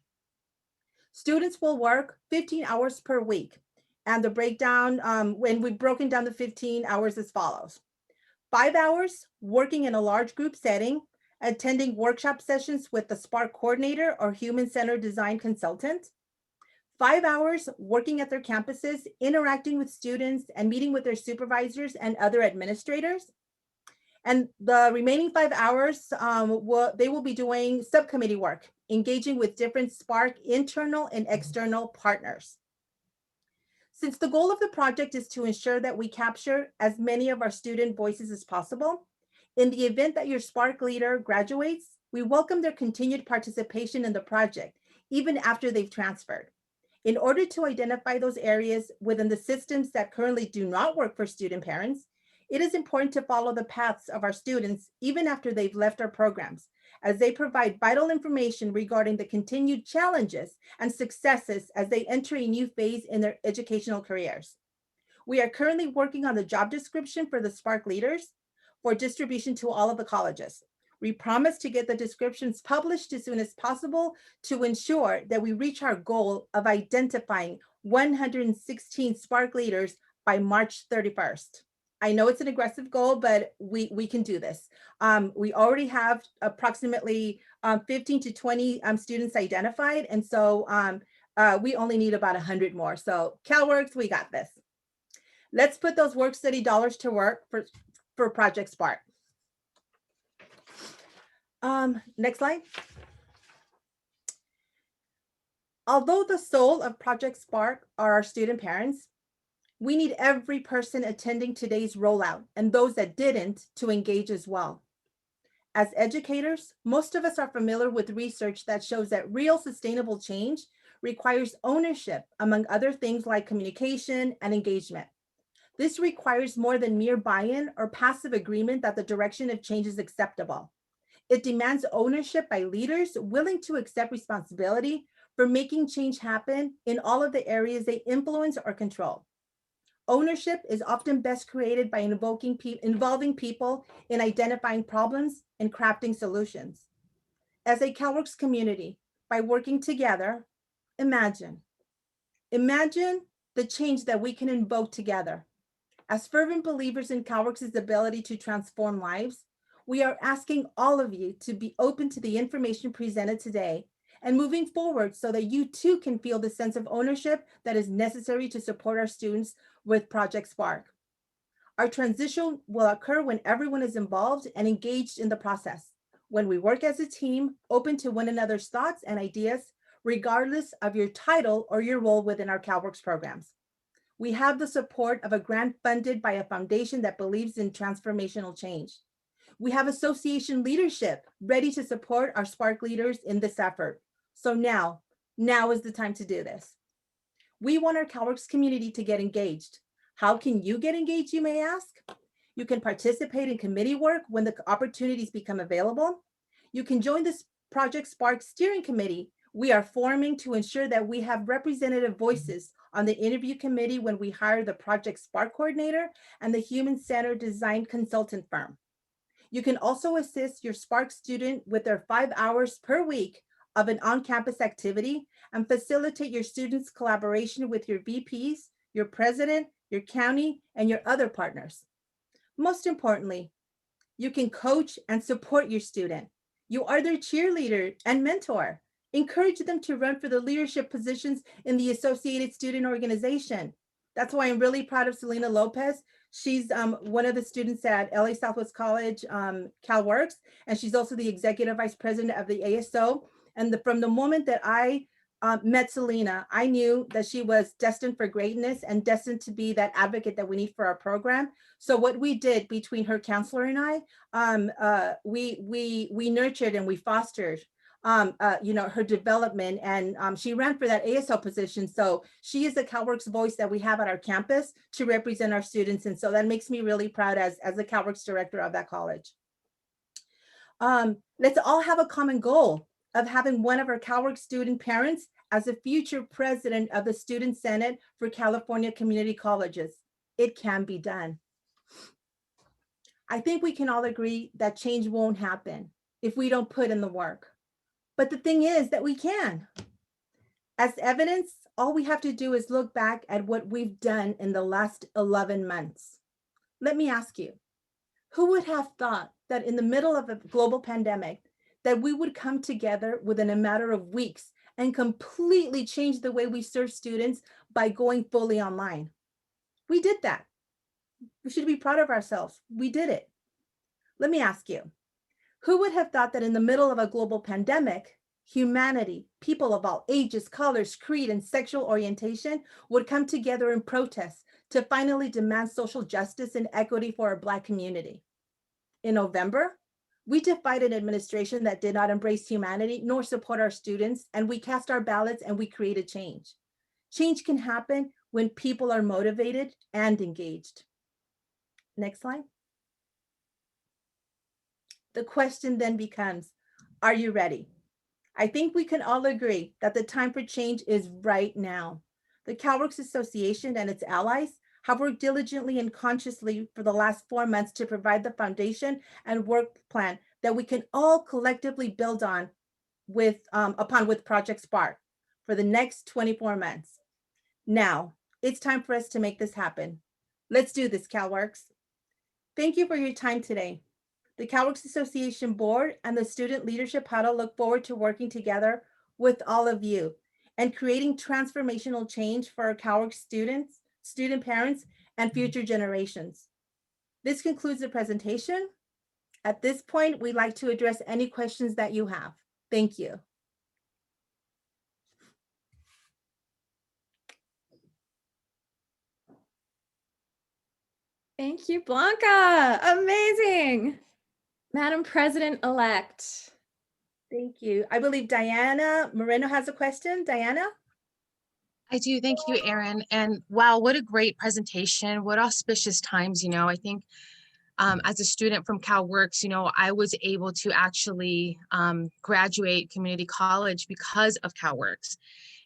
Students will work 15 hours per week, and the breakdown, when we've broken down the 15 hours as follows. 5 hours working in a large group setting, attending workshop sessions with the SPARC coordinator or human-centered design consultant. 5 hours working at their campuses, interacting with students and meeting with their supervisors and other administrators. And the remaining 5 hours, they will be doing subcommittee work, engaging with different SPARC internal and external partners. Since the goal of the project is to ensure that we capture as many of our student voices as possible, in the event that your SPARC leader graduates, we welcome their continued participation in the project, even after they've transferred. In order to identify those areas within the systems that currently do not work for student parents, it is important to follow the paths of our students even after they've left our programs, as they provide vital information regarding the continued challenges and successes as they enter a new phase in their educational careers. We are currently working on the job description for the SPARC leaders for distribution to all of the colleges. We promise to get the descriptions published as soon as possible to ensure that we reach our goal of identifying 116 SPARC leaders by March 31st. I know it's an aggressive goal, but we can do this. We already have approximately 15 to 20 students identified. And so we only need about 100 more. So CalWORKs, we got this. Let's put those work study dollars to work for Project SPARC. Next slide. Although the soul of Project SPARC are our student parents, we need every person attending today's rollout and those that didn't to engage as well. As educators, most of us are familiar with research that shows that real sustainable change requires ownership, among other things like communication and engagement. This requires more than mere buy-in or passive agreement that the direction of change is acceptable. It demands ownership by leaders willing to accept responsibility for making change happen in all of the areas they influence or control. Ownership is often best created by involving people in identifying problems and crafting solutions. As a CalWORKs community, by working together, imagine the change that we can invoke together. As fervent believers in CalWORKs' ability to transform lives, we are asking all of you to be open to the information presented today and moving forward so that you too can feel the sense of ownership that is necessary to support our students with Project SPARC. Our transition will occur when everyone is involved and engaged in the process, when we work as a team, open to one another's thoughts and ideas, regardless of your title or your role within our CalWORKs programs. We have the support of a grant funded by a foundation that believes in transformational change. We have association leadership ready to support our SPARC leaders in this effort. So now is the time to do this. We want our CalWORKs community to get engaged. How can you get engaged, you may ask? You can participate in committee work when the opportunities become available. You can join this Project SPARC steering committee we are forming to ensure that we have representative voices on the interview committee when we hire the Project SPARC coordinator and the human-centered design consultant firm. You can also assist your SPARC student with their 5 hours per week of an on-campus activity and facilitate your students' collaboration with your VPs, your president, your county, and your other partners. Most importantly, you can coach and support your student. You are their cheerleader and mentor. Encourage them to run for the leadership positions in the Associated Student Organization. That's why I'm really proud of Selena Lopez. She's one of the students at LA Southwest College, CalWORKs, and she's also the executive vice president of the ASO. And from the moment that I met Selena, I knew that she was destined for greatness and destined to be that advocate that we need for our program. So what we did between her counselor and I, we nurtured and we fostered her development, and she ran for that ASL position. So she is the CalWORKs voice that we have at our campus to represent our students. And so that makes me really proud as the CalWORKs director of that college. Let's all have a common goal of having one of our CalWORKs student parents as a future president of the Student Senate for California Community Colleges. It can be done. I think we can all agree that change won't happen if we don't put in the work. But the thing is that we can. As evidence, all we have to do is look back at what we've done in the last 11 months. Let me ask you, who would have thought that in the middle of a global pandemic, that we would come together within a matter of weeks and completely change the way we serve students by going fully online? We did that. We should be proud of ourselves. We did it. Let me ask you, who would have thought that in the middle of a global pandemic, humanity, people of all ages, colors, creed, and sexual orientation would come together in protest to finally demand social justice and equity for our Black community? In November, we defied an administration that did not embrace humanity nor support our students, and we cast our ballots and we created change. Change can happen when people are motivated and engaged. Next slide. The question then becomes, are you ready? I think we can all agree that the time for change is right now. The CalWORKs Association and its allies have worked diligently and consciously for the last 4 months to provide the foundation and work plan that we can all collectively build on with Project SPARC for the next 24 months. Now, it's time for us to make this happen. Let's do this, CalWORKs. Thank you for your time today. The CalWORKs Association Board and the Student Leadership Huddle look forward to working together with all of you and creating transformational change for our CalWORKs students, student parents, and future generations. This concludes the presentation. At this point, we'd like to address any questions that you have. Thank you. Thank you, Blanca. Amazing. Madam President-elect. Thank you. I believe Diana Moreno has a question. Diana? I do. Thank you, Erin. And wow, what a great presentation. What auspicious times, I think as a student from CalWORKs, I was able to actually graduate community college because of CalWORKs.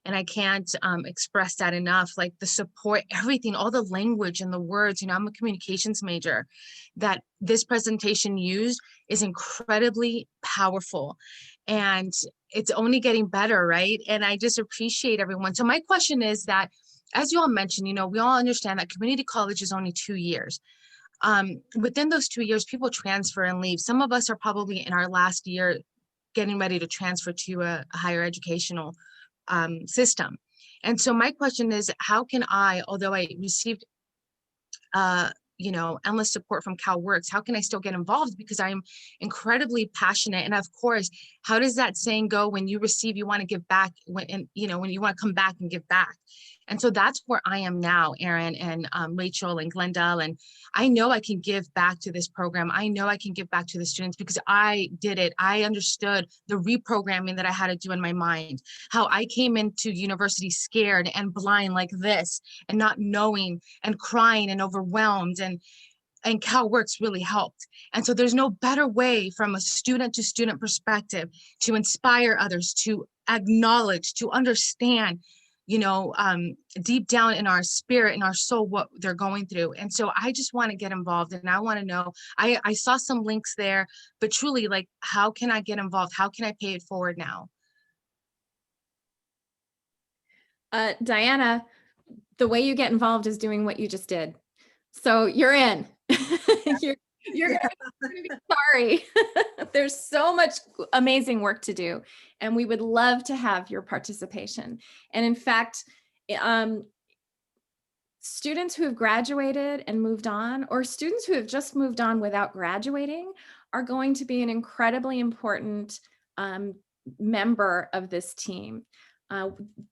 And I can't express that enough, like the support, everything, all the language and the words, I'm a communications major, that this presentation used is incredibly powerful. And it's only getting better, right? And I just appreciate everyone. So my question is that, as you all mentioned, we all understand that community college is only 2 years. Within those 2 years, people transfer and leave. Some of us are probably in our last year getting ready to transfer to a higher educational system. And so my question is, how can I, although I received endless support from CalWORKs, how can I still get involved? Because I'm incredibly passionate. And of course, how does that saying go? When you receive, you want to give back, when you want to come back and give back. And so that's where I am now, Erin and Rachel and Glenda. And I know I can give back to this program. I know I can give back to the students because I did it. I understood the reprogramming that I had to do in my mind, how I came into university scared and blind like this and not knowing and crying and overwhelmed, and CalWORKs really helped. And so there's no better way from a student to student perspective to inspire others, to acknowledge, to understand, deep down in our spirit, in our soul, what they're going through. And so I just want to get involved, and I want to know, I saw some links there, but truly, like, how can I get involved? How can I pay it forward now? Diana, the way you get involved is doing what you just did. So you're in. you're gonna be sorry. There's so much amazing work to do, and we would love to have your participation. And in fact, students who have graduated and moved on, or students who have just moved on without graduating, are going to be an incredibly important member of this team.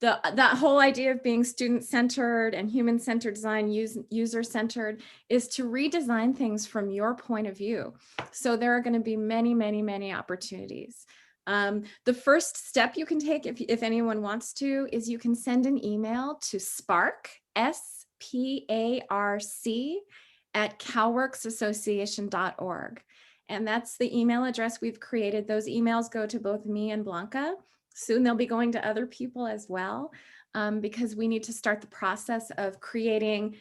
That whole idea of being student-centered and human-centered design, user-centered, is to redesign things from your point of view. So there are going to be many, many, many opportunities. The first step you can take, if anyone wants to, is you can send an email to SPARC, SPARC, at CalWORKSAssociation.org. And that's the email address we've created. Those emails go to both me and Blanca. Soon they'll be going to other people as well, because we need to start the process of creating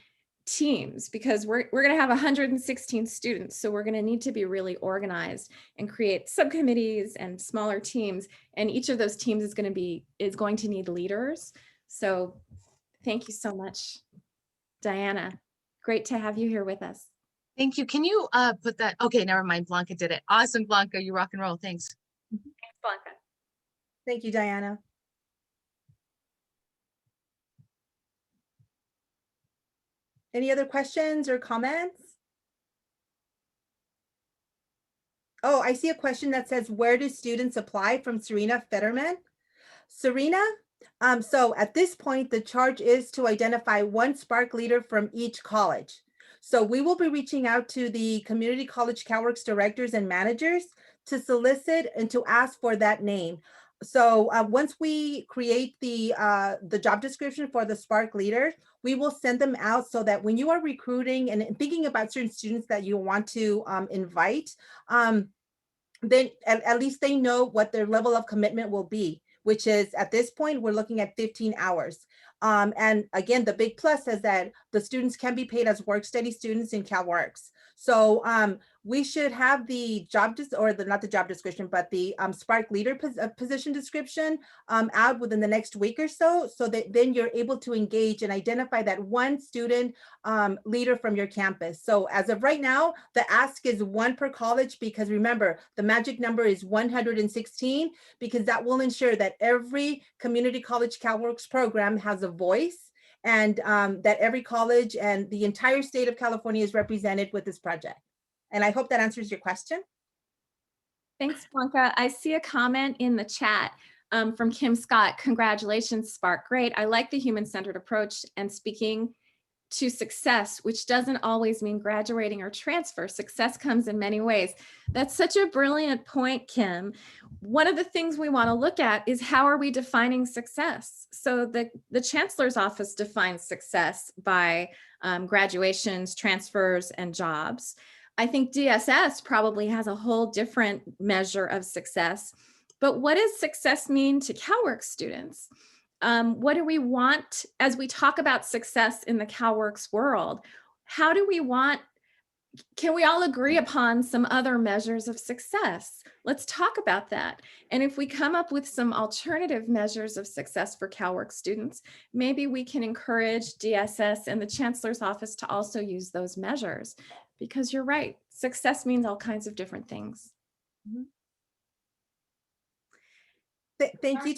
teams, because we're going to have 116 students. So we're going to need to be really organized and create subcommittees and smaller teams. And each of those teams is going to need leaders. So thank you so much, Diana. Great to have you here with us. Thank you. Can you put that? Okay, never mind. Blanca did it. Awesome, Blanca. You rock and roll. Thanks. Thanks, Blanca. Thank you, Diana. Any other questions or comments? Oh, I see a question that says, where do students apply, from Serena Fetterman? Serena, so at this point, the charge is to identify one SPARC leader from each college. So we will be reaching out to the community college CalWORKs directors and managers to solicit and to ask for that name. So once we create the job description for the SPARC leader, we will send them out so that when you are recruiting and thinking about certain students that you want to invite, then at least they know what their level of commitment will be, which is, at this point, we're looking at 15 hours. And again, the big plus is that the students can be paid as work-study students in CalWORKs. So we should have the job, not the job description, but the SPARC leader position description out within the next week or so, so that then you're able to engage and identify that one student leader from your campus. So as of right now, the ask is one per college, because remember, the magic number is 116, because that will ensure that every community college CalWORKs program has a voice, and that every college and the entire state of California is represented with this project. And I hope that answers your question. Thanks, Blanca. I see a comment in the chat from Kim Scott. Congratulations, SPARC. Great. I like the human-centered approach and speaking to success, which doesn't always mean graduating or transfer. Success comes in many ways. That's such a brilliant point, Kim. One of the things we want to look at is how are we defining success? So the Chancellor's Office defines success by graduations, transfers, and jobs. I think DSS probably has a whole different measure of success. But what does success mean to CalWORKs students? What do we want as we talk about success in the CalWORKs world? How do we want, can we all agree upon some other measures of success? Let's talk about that. And if we come up with some alternative measures of success for CalWORKs students, maybe we can encourage DSS and the Chancellor's Office to also use those measures, because you're right, success means all kinds of different things. Thank you.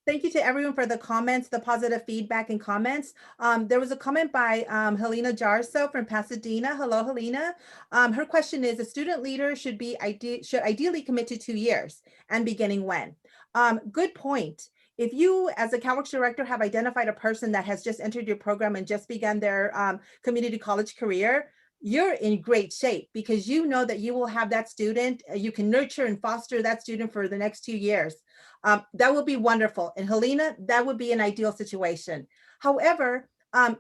Thank you to everyone for the comments, the positive feedback and comments. There was a comment by Helena Jarso from Pasadena. Hello, Helena. Her question is, a student leader should ideally commit to 2 years and beginning when? Good point. If you, as a CalWORKs director, have identified a person that has just entered your program and just begun their community college career, you're in great shape, because you know that you will have that student, you can nurture and foster that student for the next 2 years. That would be wonderful. And Helena, that would be an ideal situation. However,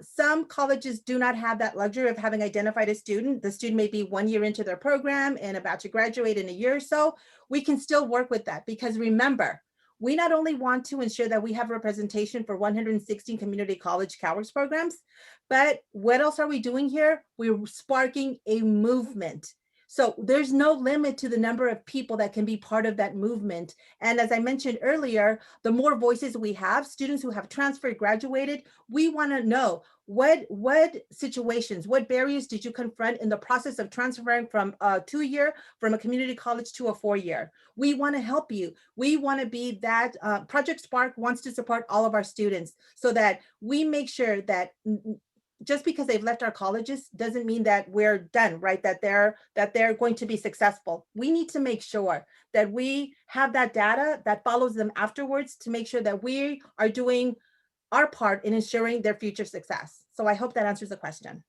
some colleges do not have that luxury of having identified a student. The student may be 1 year into their program and about to graduate in a year or so. We can still work with that, because remember, we not only want to ensure that we have representation for 116 community college CalWORKs programs, but what else are we doing here? We're sparking a movement. So there's no limit to the number of people that can be part of that movement. And as I mentioned earlier, the more voices we have, students who have transferred, graduated, we want to know what situations, what barriers did you confront in the process of transferring from a 2-year, from a community college to a 4-year? We want to help you. We want to be that. Project SPARC wants to support all of our students so that we make sure that just because they've left our colleges doesn't mean that we're done, right? That they're going to be successful. We need to make sure that we have that data that follows them afterwards to make sure that we are doing our part in ensuring their future success. So I hope that answers the question.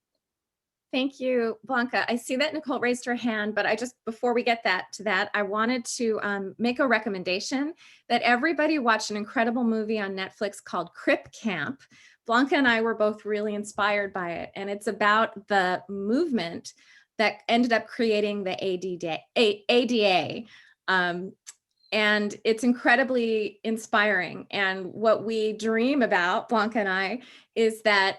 Thank you, Blanca. I see that Nicole raised her hand, but before we get to that, I wanted to make a recommendation that everybody watch an incredible movie on Netflix called Crip Camp. Blanca and I were both really inspired by it, and it's about the movement that ended up creating the ADA. And it's incredibly inspiring. And what we dream about, Blanca and I, is that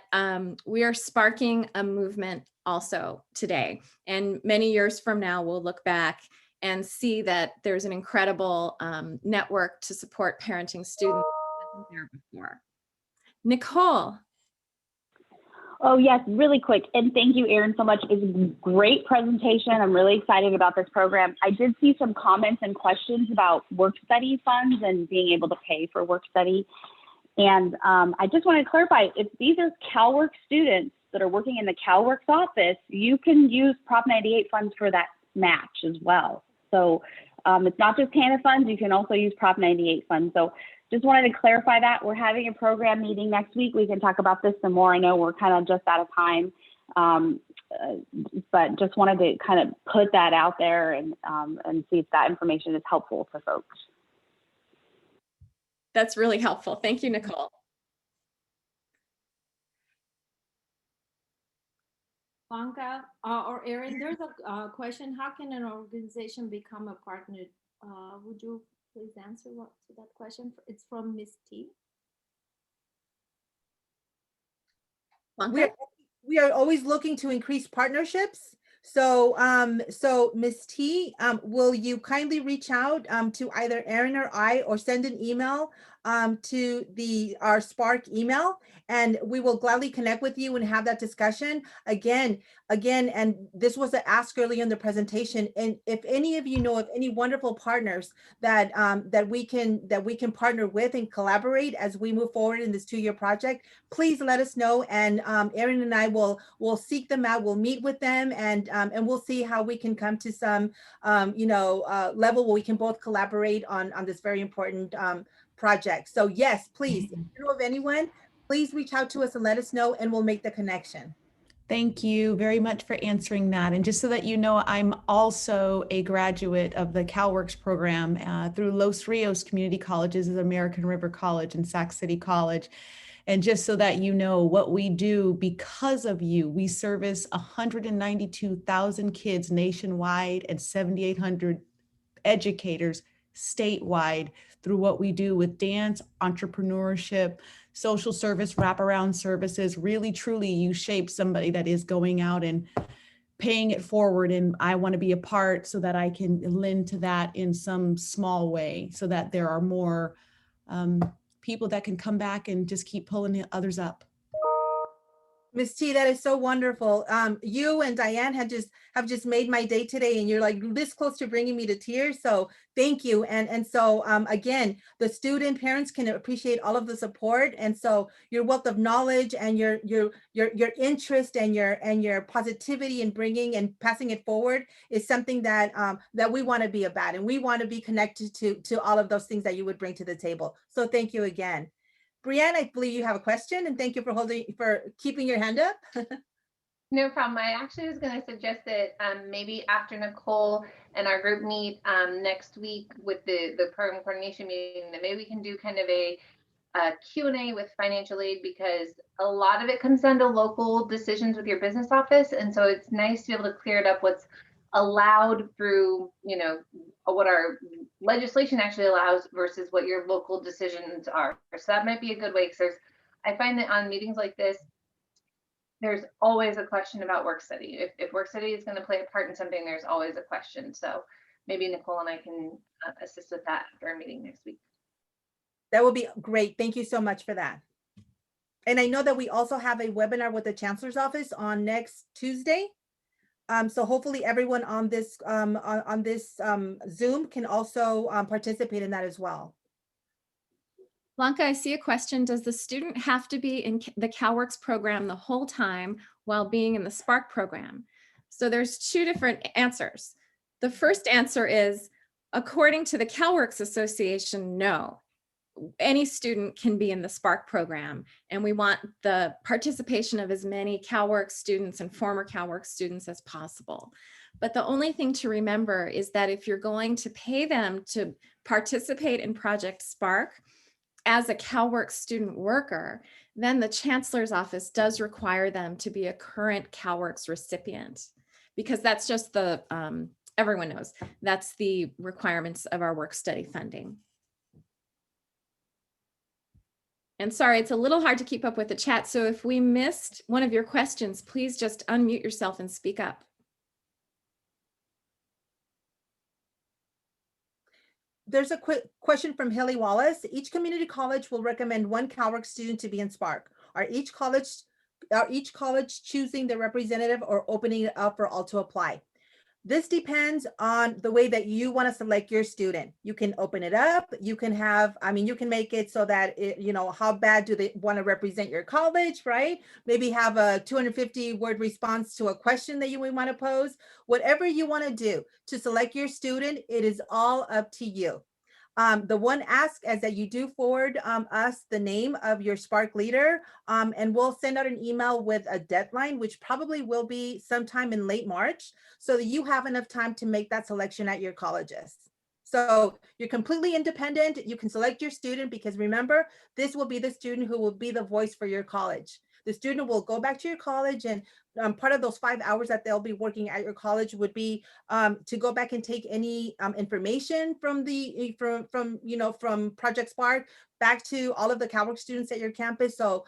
we are sparking a movement also today. And many years from now, we'll look back and see that there's an incredible network to support parenting students that wasn't there before. Nicole. Oh, yes, really quick. And thank you, Erin, so much. It's a great presentation. I'm really excited about this program. I did see some comments and questions about work study funds and being able to pay for work study. And I just want to clarify, if these are CalWORKs students that are working in the CalWORKs office, you can use Prop 98 funds for that match as well. So it's not just TANF funds, you can also use Prop 98 funds. So just wanted to clarify that. We're having a program meeting next week. We can talk about this some more. I know we're kind of just out of time, but just wanted to kind of put that out there and see if that information is helpful to folks. That's really helpful. Thank you, Nicole. Blanca or Erin, there's a question. How can an organization become a partner? Would you please answer to that question? It's from Miss T. We are always looking to increase partnerships. So, Ms. T, will you kindly reach out to either Erin or I, or send an email to our SPARC email, and we will gladly connect with you and have that discussion again. And this was an ask earlier in the presentation. And if any of you know of any wonderful partners that that we can partner with and collaborate as we move forward in this 2-year project, please let us know. And Erin and I will seek them out. We'll meet with them, and we'll see how we can come to some level where we can both collaborate on this very important project. So yes, please, if you know of anyone, please reach out to us and let us know, and we'll make the connection. Thank you very much for answering that. And just so that you know, I'm also a graduate of the CalWORKs program through Los Rios Community Colleges, American River College and Sac City College. And just so that you know what we do because of you, we service 192,000 kids nationwide and 7,800 educators statewide through what we do with dance, entrepreneurship, social service, wraparound services. Really, truly, you shape somebody that is going out and paying it forward. And I want to be a part so that I can lend to that in some small way so that there are more people that can come back and just keep pulling others up. Ms. T, that is so wonderful. You and Diane have just made my day today, and you're like this close to bringing me to tears. So thank you. And so again, the student parents can appreciate all of the support, and so your wealth of knowledge and your interest and your positivity in bringing and passing it forward is something that that we want to be about, and we want to be connected to all of those things that you would bring to the table. So thank you again. Brianne, I believe you have a question, and thank you for keeping your hand up. No problem. I actually was going to suggest that maybe after Nicole and our group meet next week with the program coordination meeting, that maybe we can do kind of a Q&A with financial aid, because a lot of it comes down to local decisions with your business office. And so it's nice to be able to clear it up what's allowed through, you know, what our legislation actually allows versus what your local decisions are. So that might be a good way, because I find that on meetings like this, there's always a question about work study. If work study is going to play a part in something, there's always a question. So maybe Nicole and I can assist with that for our meeting next week. That would be great. Thank you so much for that. And I know that we also have a webinar with the Chancellor's Office on next Tuesday. So hopefully everyone on this Zoom can also participate in that as well. Blanca, I see a question. Does the student have to be in the CalWORKs program the whole time while being in the SPARC program? So there's two different answers. The first answer is, according to the CalWORKs Association, no. Any student can be in the SPARC program, and we want the participation of as many CalWORKs students and former CalWORKs students as possible. But the only thing to remember is that if you're going to pay them to participate in Project SPARC as a CalWORKs student worker, then the Chancellor's Office does require them to be a current CalWORKs recipient, because that's just the, everyone knows, that's the requirements of our work study funding. And sorry, it's a little hard to keep up with the chat. So if we missed one of your questions, please just unmute yourself and speak up. There's a quick question from Hilly Wallace. Each community college will recommend one CalWORKs student to be in SPARC. Are each college choosing their representative or opening it up for all to apply? This depends on the way that you want to select your student. You can open it up. You can have, I mean, you can make it so that, you know, how bad do they want to represent your college, right? Maybe have a 250-word response to a question that you would want to pose. Whatever you want to do to select your student, it is all up to you. The one ask is that you do forward us the name of your SPARC leader, and we'll send out an email with a deadline, which probably will be sometime in late March, so that you have enough time to make that selection at your colleges. So you're completely independent. You can select your student, because remember, this will be the student who will be the voice for your college. The student will go back to your college, and part of those 5 hours that they'll be working at your college would be to go back and take any information from from Project SPARC back to all of the CalWORKs students at your campus. So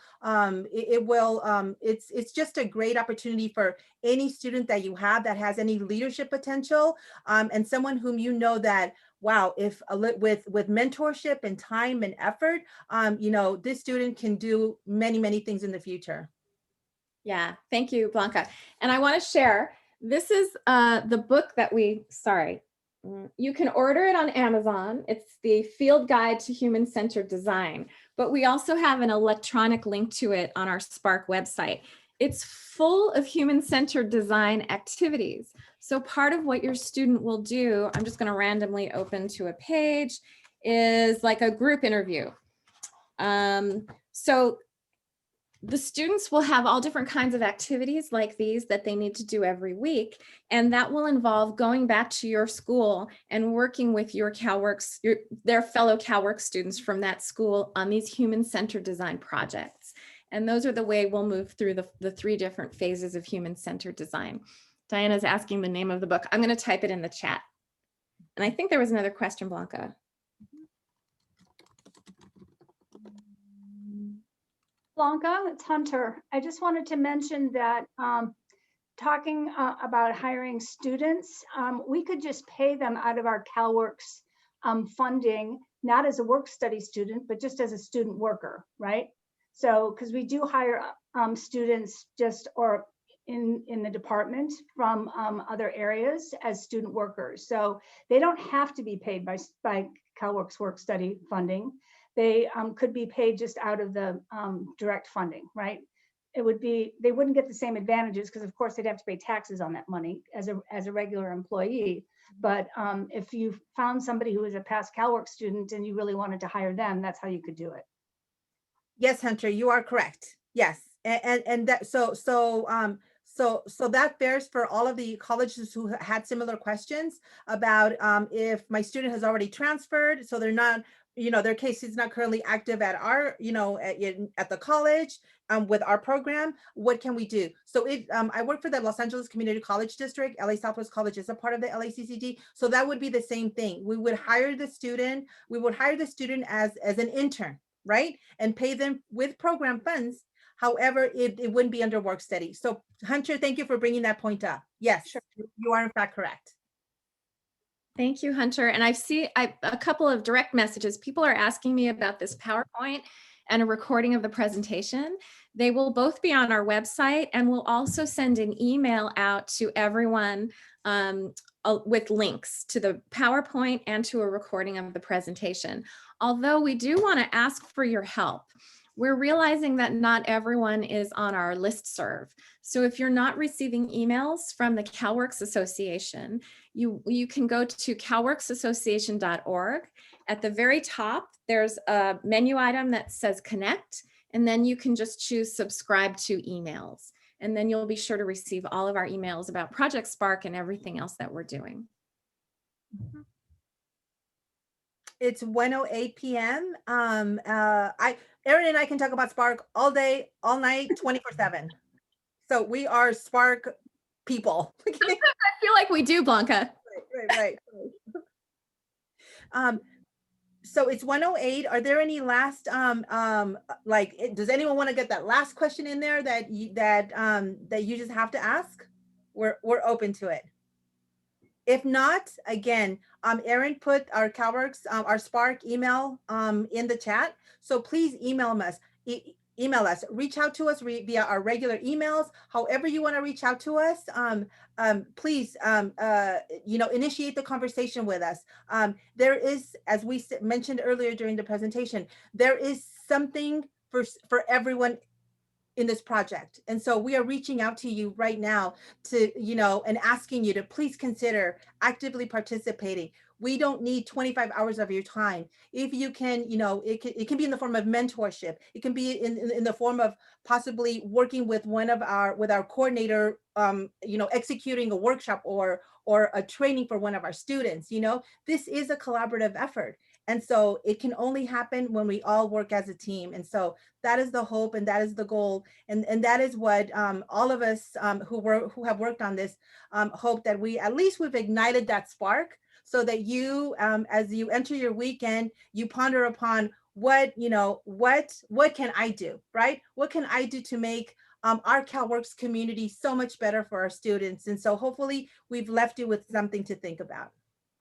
it's just a great opportunity for any student that you have that has any leadership potential, and someone whom you know that, wow, if with mentorship and time and effort, you know, this student can do many things in the future. Yeah, thank you, Blanca. And I want to share, this is the book that you can order it on Amazon. It's the Field Guide to Human-Centered Design, but we also have an electronic link to it on our SPARC website. It's full of human-centered design activities. So part of what your student will do, I'm just going to randomly open to a page, is like a group interview. So the students will have all different kinds of activities like these that they need to do every week. And that will involve going back to your school and working with your CalWORKs, their fellow CalWORKs students from that school on these human-centered design projects. And those are the way we'll move through the 3 different phases of human-centered design. Diana's asking the name of the book. I'm going to type it in the chat. And I think there was another question, Blanca. Blanca, it's Hunter. I just wanted to mention that talking about hiring students, we could just pay them out of our CalWORKs funding, not as a work study student, but just as a student worker, right? So, because we do hire students just or in the department from other areas as student workers. So they don't have to be paid by CalWORKs work study funding. They could be paid just out of the direct funding, right? It would be, they wouldn't get the same advantages because of course they'd have to pay taxes on that money as a regular employee. But if you found somebody who was a past CalWORKs student and you really wanted to hire them, that's how you could do it. Yes, Hunter, you are correct. Yes, and that so that bears for all of the colleges who had similar questions about if my student has already transferred, so they're not, their case is not currently active at our, at the college with our program, what can we do? So I work for the Los Angeles Community College District. LA Southwest College is a part of the LACCD. So that would be the same thing. We would hire the student. We would hire the student as an intern, right? And pay them with program funds. However, it wouldn't be under work study. So Hunter, thank you for bringing that point up. Yes, sure. You are in fact correct. Thank you, Hunter. And I see a couple of direct messages. People are asking me about this PowerPoint and a recording of the presentation. They will both be on our website, and we'll also send an email out to everyone with links to the PowerPoint and to a recording of the presentation. Although we do want to ask for your help. We're realizing that not everyone is on our listserv. So if you're not receiving emails from the CalWORKs Association, you can go to calworksassociation.org. At the very top, there's a menu item that says connect, and then you can just choose subscribe to emails. And then you'll be sure to receive all of our emails about Project SPARC and everything else that we're doing. It's 1:08 p.m. Erin and I can talk about SPARC all day, all night, 24/7. So we are SPARC people. I feel like we do, Blanca. Right. So it's 1:08. Are there any last does anyone want to get that last question in there that you just have to ask? We're open to it. If not, again, Erin put our CalWORKs, our SPARC email in the chat. So please email us. Reach out to us via our regular emails. However you want to reach out to us, please, initiate the conversation with us. There is, as we mentioned earlier during the presentation, there is something for everyone in this project. And so we are reaching out to you right now to, and asking you to please consider actively participating. We don't need 25 hours of your time. If you can, it can be in the form of mentorship. It can be in the form of possibly working with our coordinator, executing a workshop or a training for one of our students. This is a collaborative effort. And so it can only happen when we all work as a team. And so that is the hope, and that is the goal. And that is what all of us who have worked on this hope that we've ignited that spark, so that you, as you enter your weekend, you ponder upon what can I do, right? What can I do to make our CalWORKs community so much better for our students? And so hopefully we've left you with something to think about.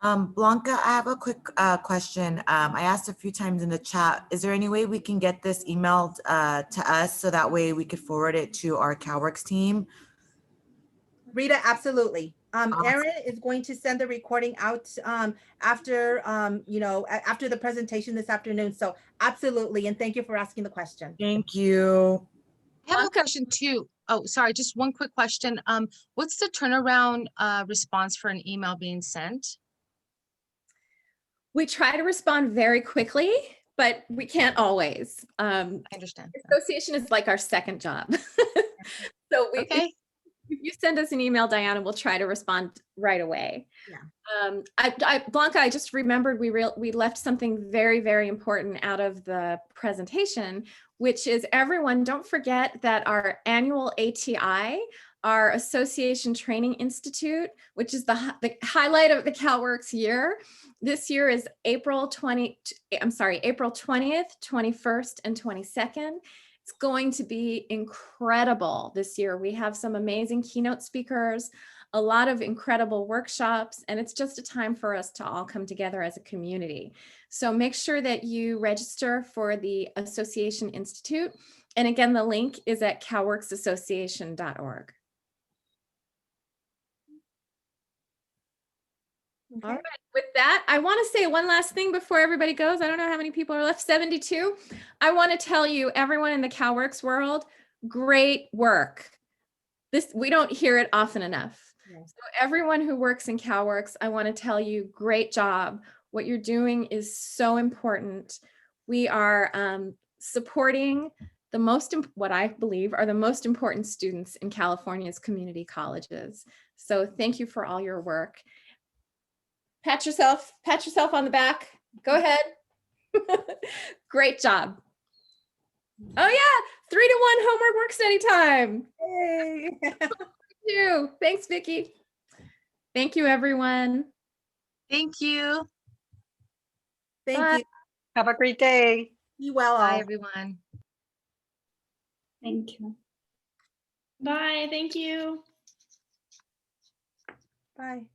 Blanca, I have a quick question. I asked a few times in the chat, is there any way we can get this emailed to us so that way we could forward it to our CalWORKs team? Rita, absolutely. Erin is going to send the recording out after the presentation this afternoon. So absolutely. And thank you for asking the question. Thank you. I have a question too. Oh, sorry, just one quick question. What's the turnaround response for an email being sent? We try to respond very quickly. but we can't always. I understand. Association is like our second job. So Okay. if you send us an email, Diana, we'll try to respond right away. Yeah. Blanca, I just remembered we left something very, very important out of the presentation, which is everyone, don't forget that our annual ATI, our Association Training Institute, which is the highlight of the CalWORKs year. This year is April 20th, 21st, and 22nd. It's going to be incredible this year. We have some amazing keynote speakers, a lot of incredible workshops, and it's just a time for us to all come together as a community. So make sure that you register for the Association Institute. And again, the link is at calworksassociation.org. Okay. All right, with that, I want to say one last thing before everybody goes. I don't know how many people are left, 72. I want to tell you, everyone in the CalWORKs world, great work. We don't hear it often enough. Yes. So everyone who works in CalWORKs, I want to tell you, great job. What you're doing is so important. We are supporting what I believe are the most important students in California's community colleges. So thank you for all your work. Pat yourself on the back. Go ahead. Great job. Oh yeah, 3-to-1 homework work study time. Yay. Thank you. Thanks, Vicki. Thank you, everyone. Thank you. Thank Bye. you. Have a great day. Be well all. Bye, everyone. Thank you. Bye. Thank you. Bye.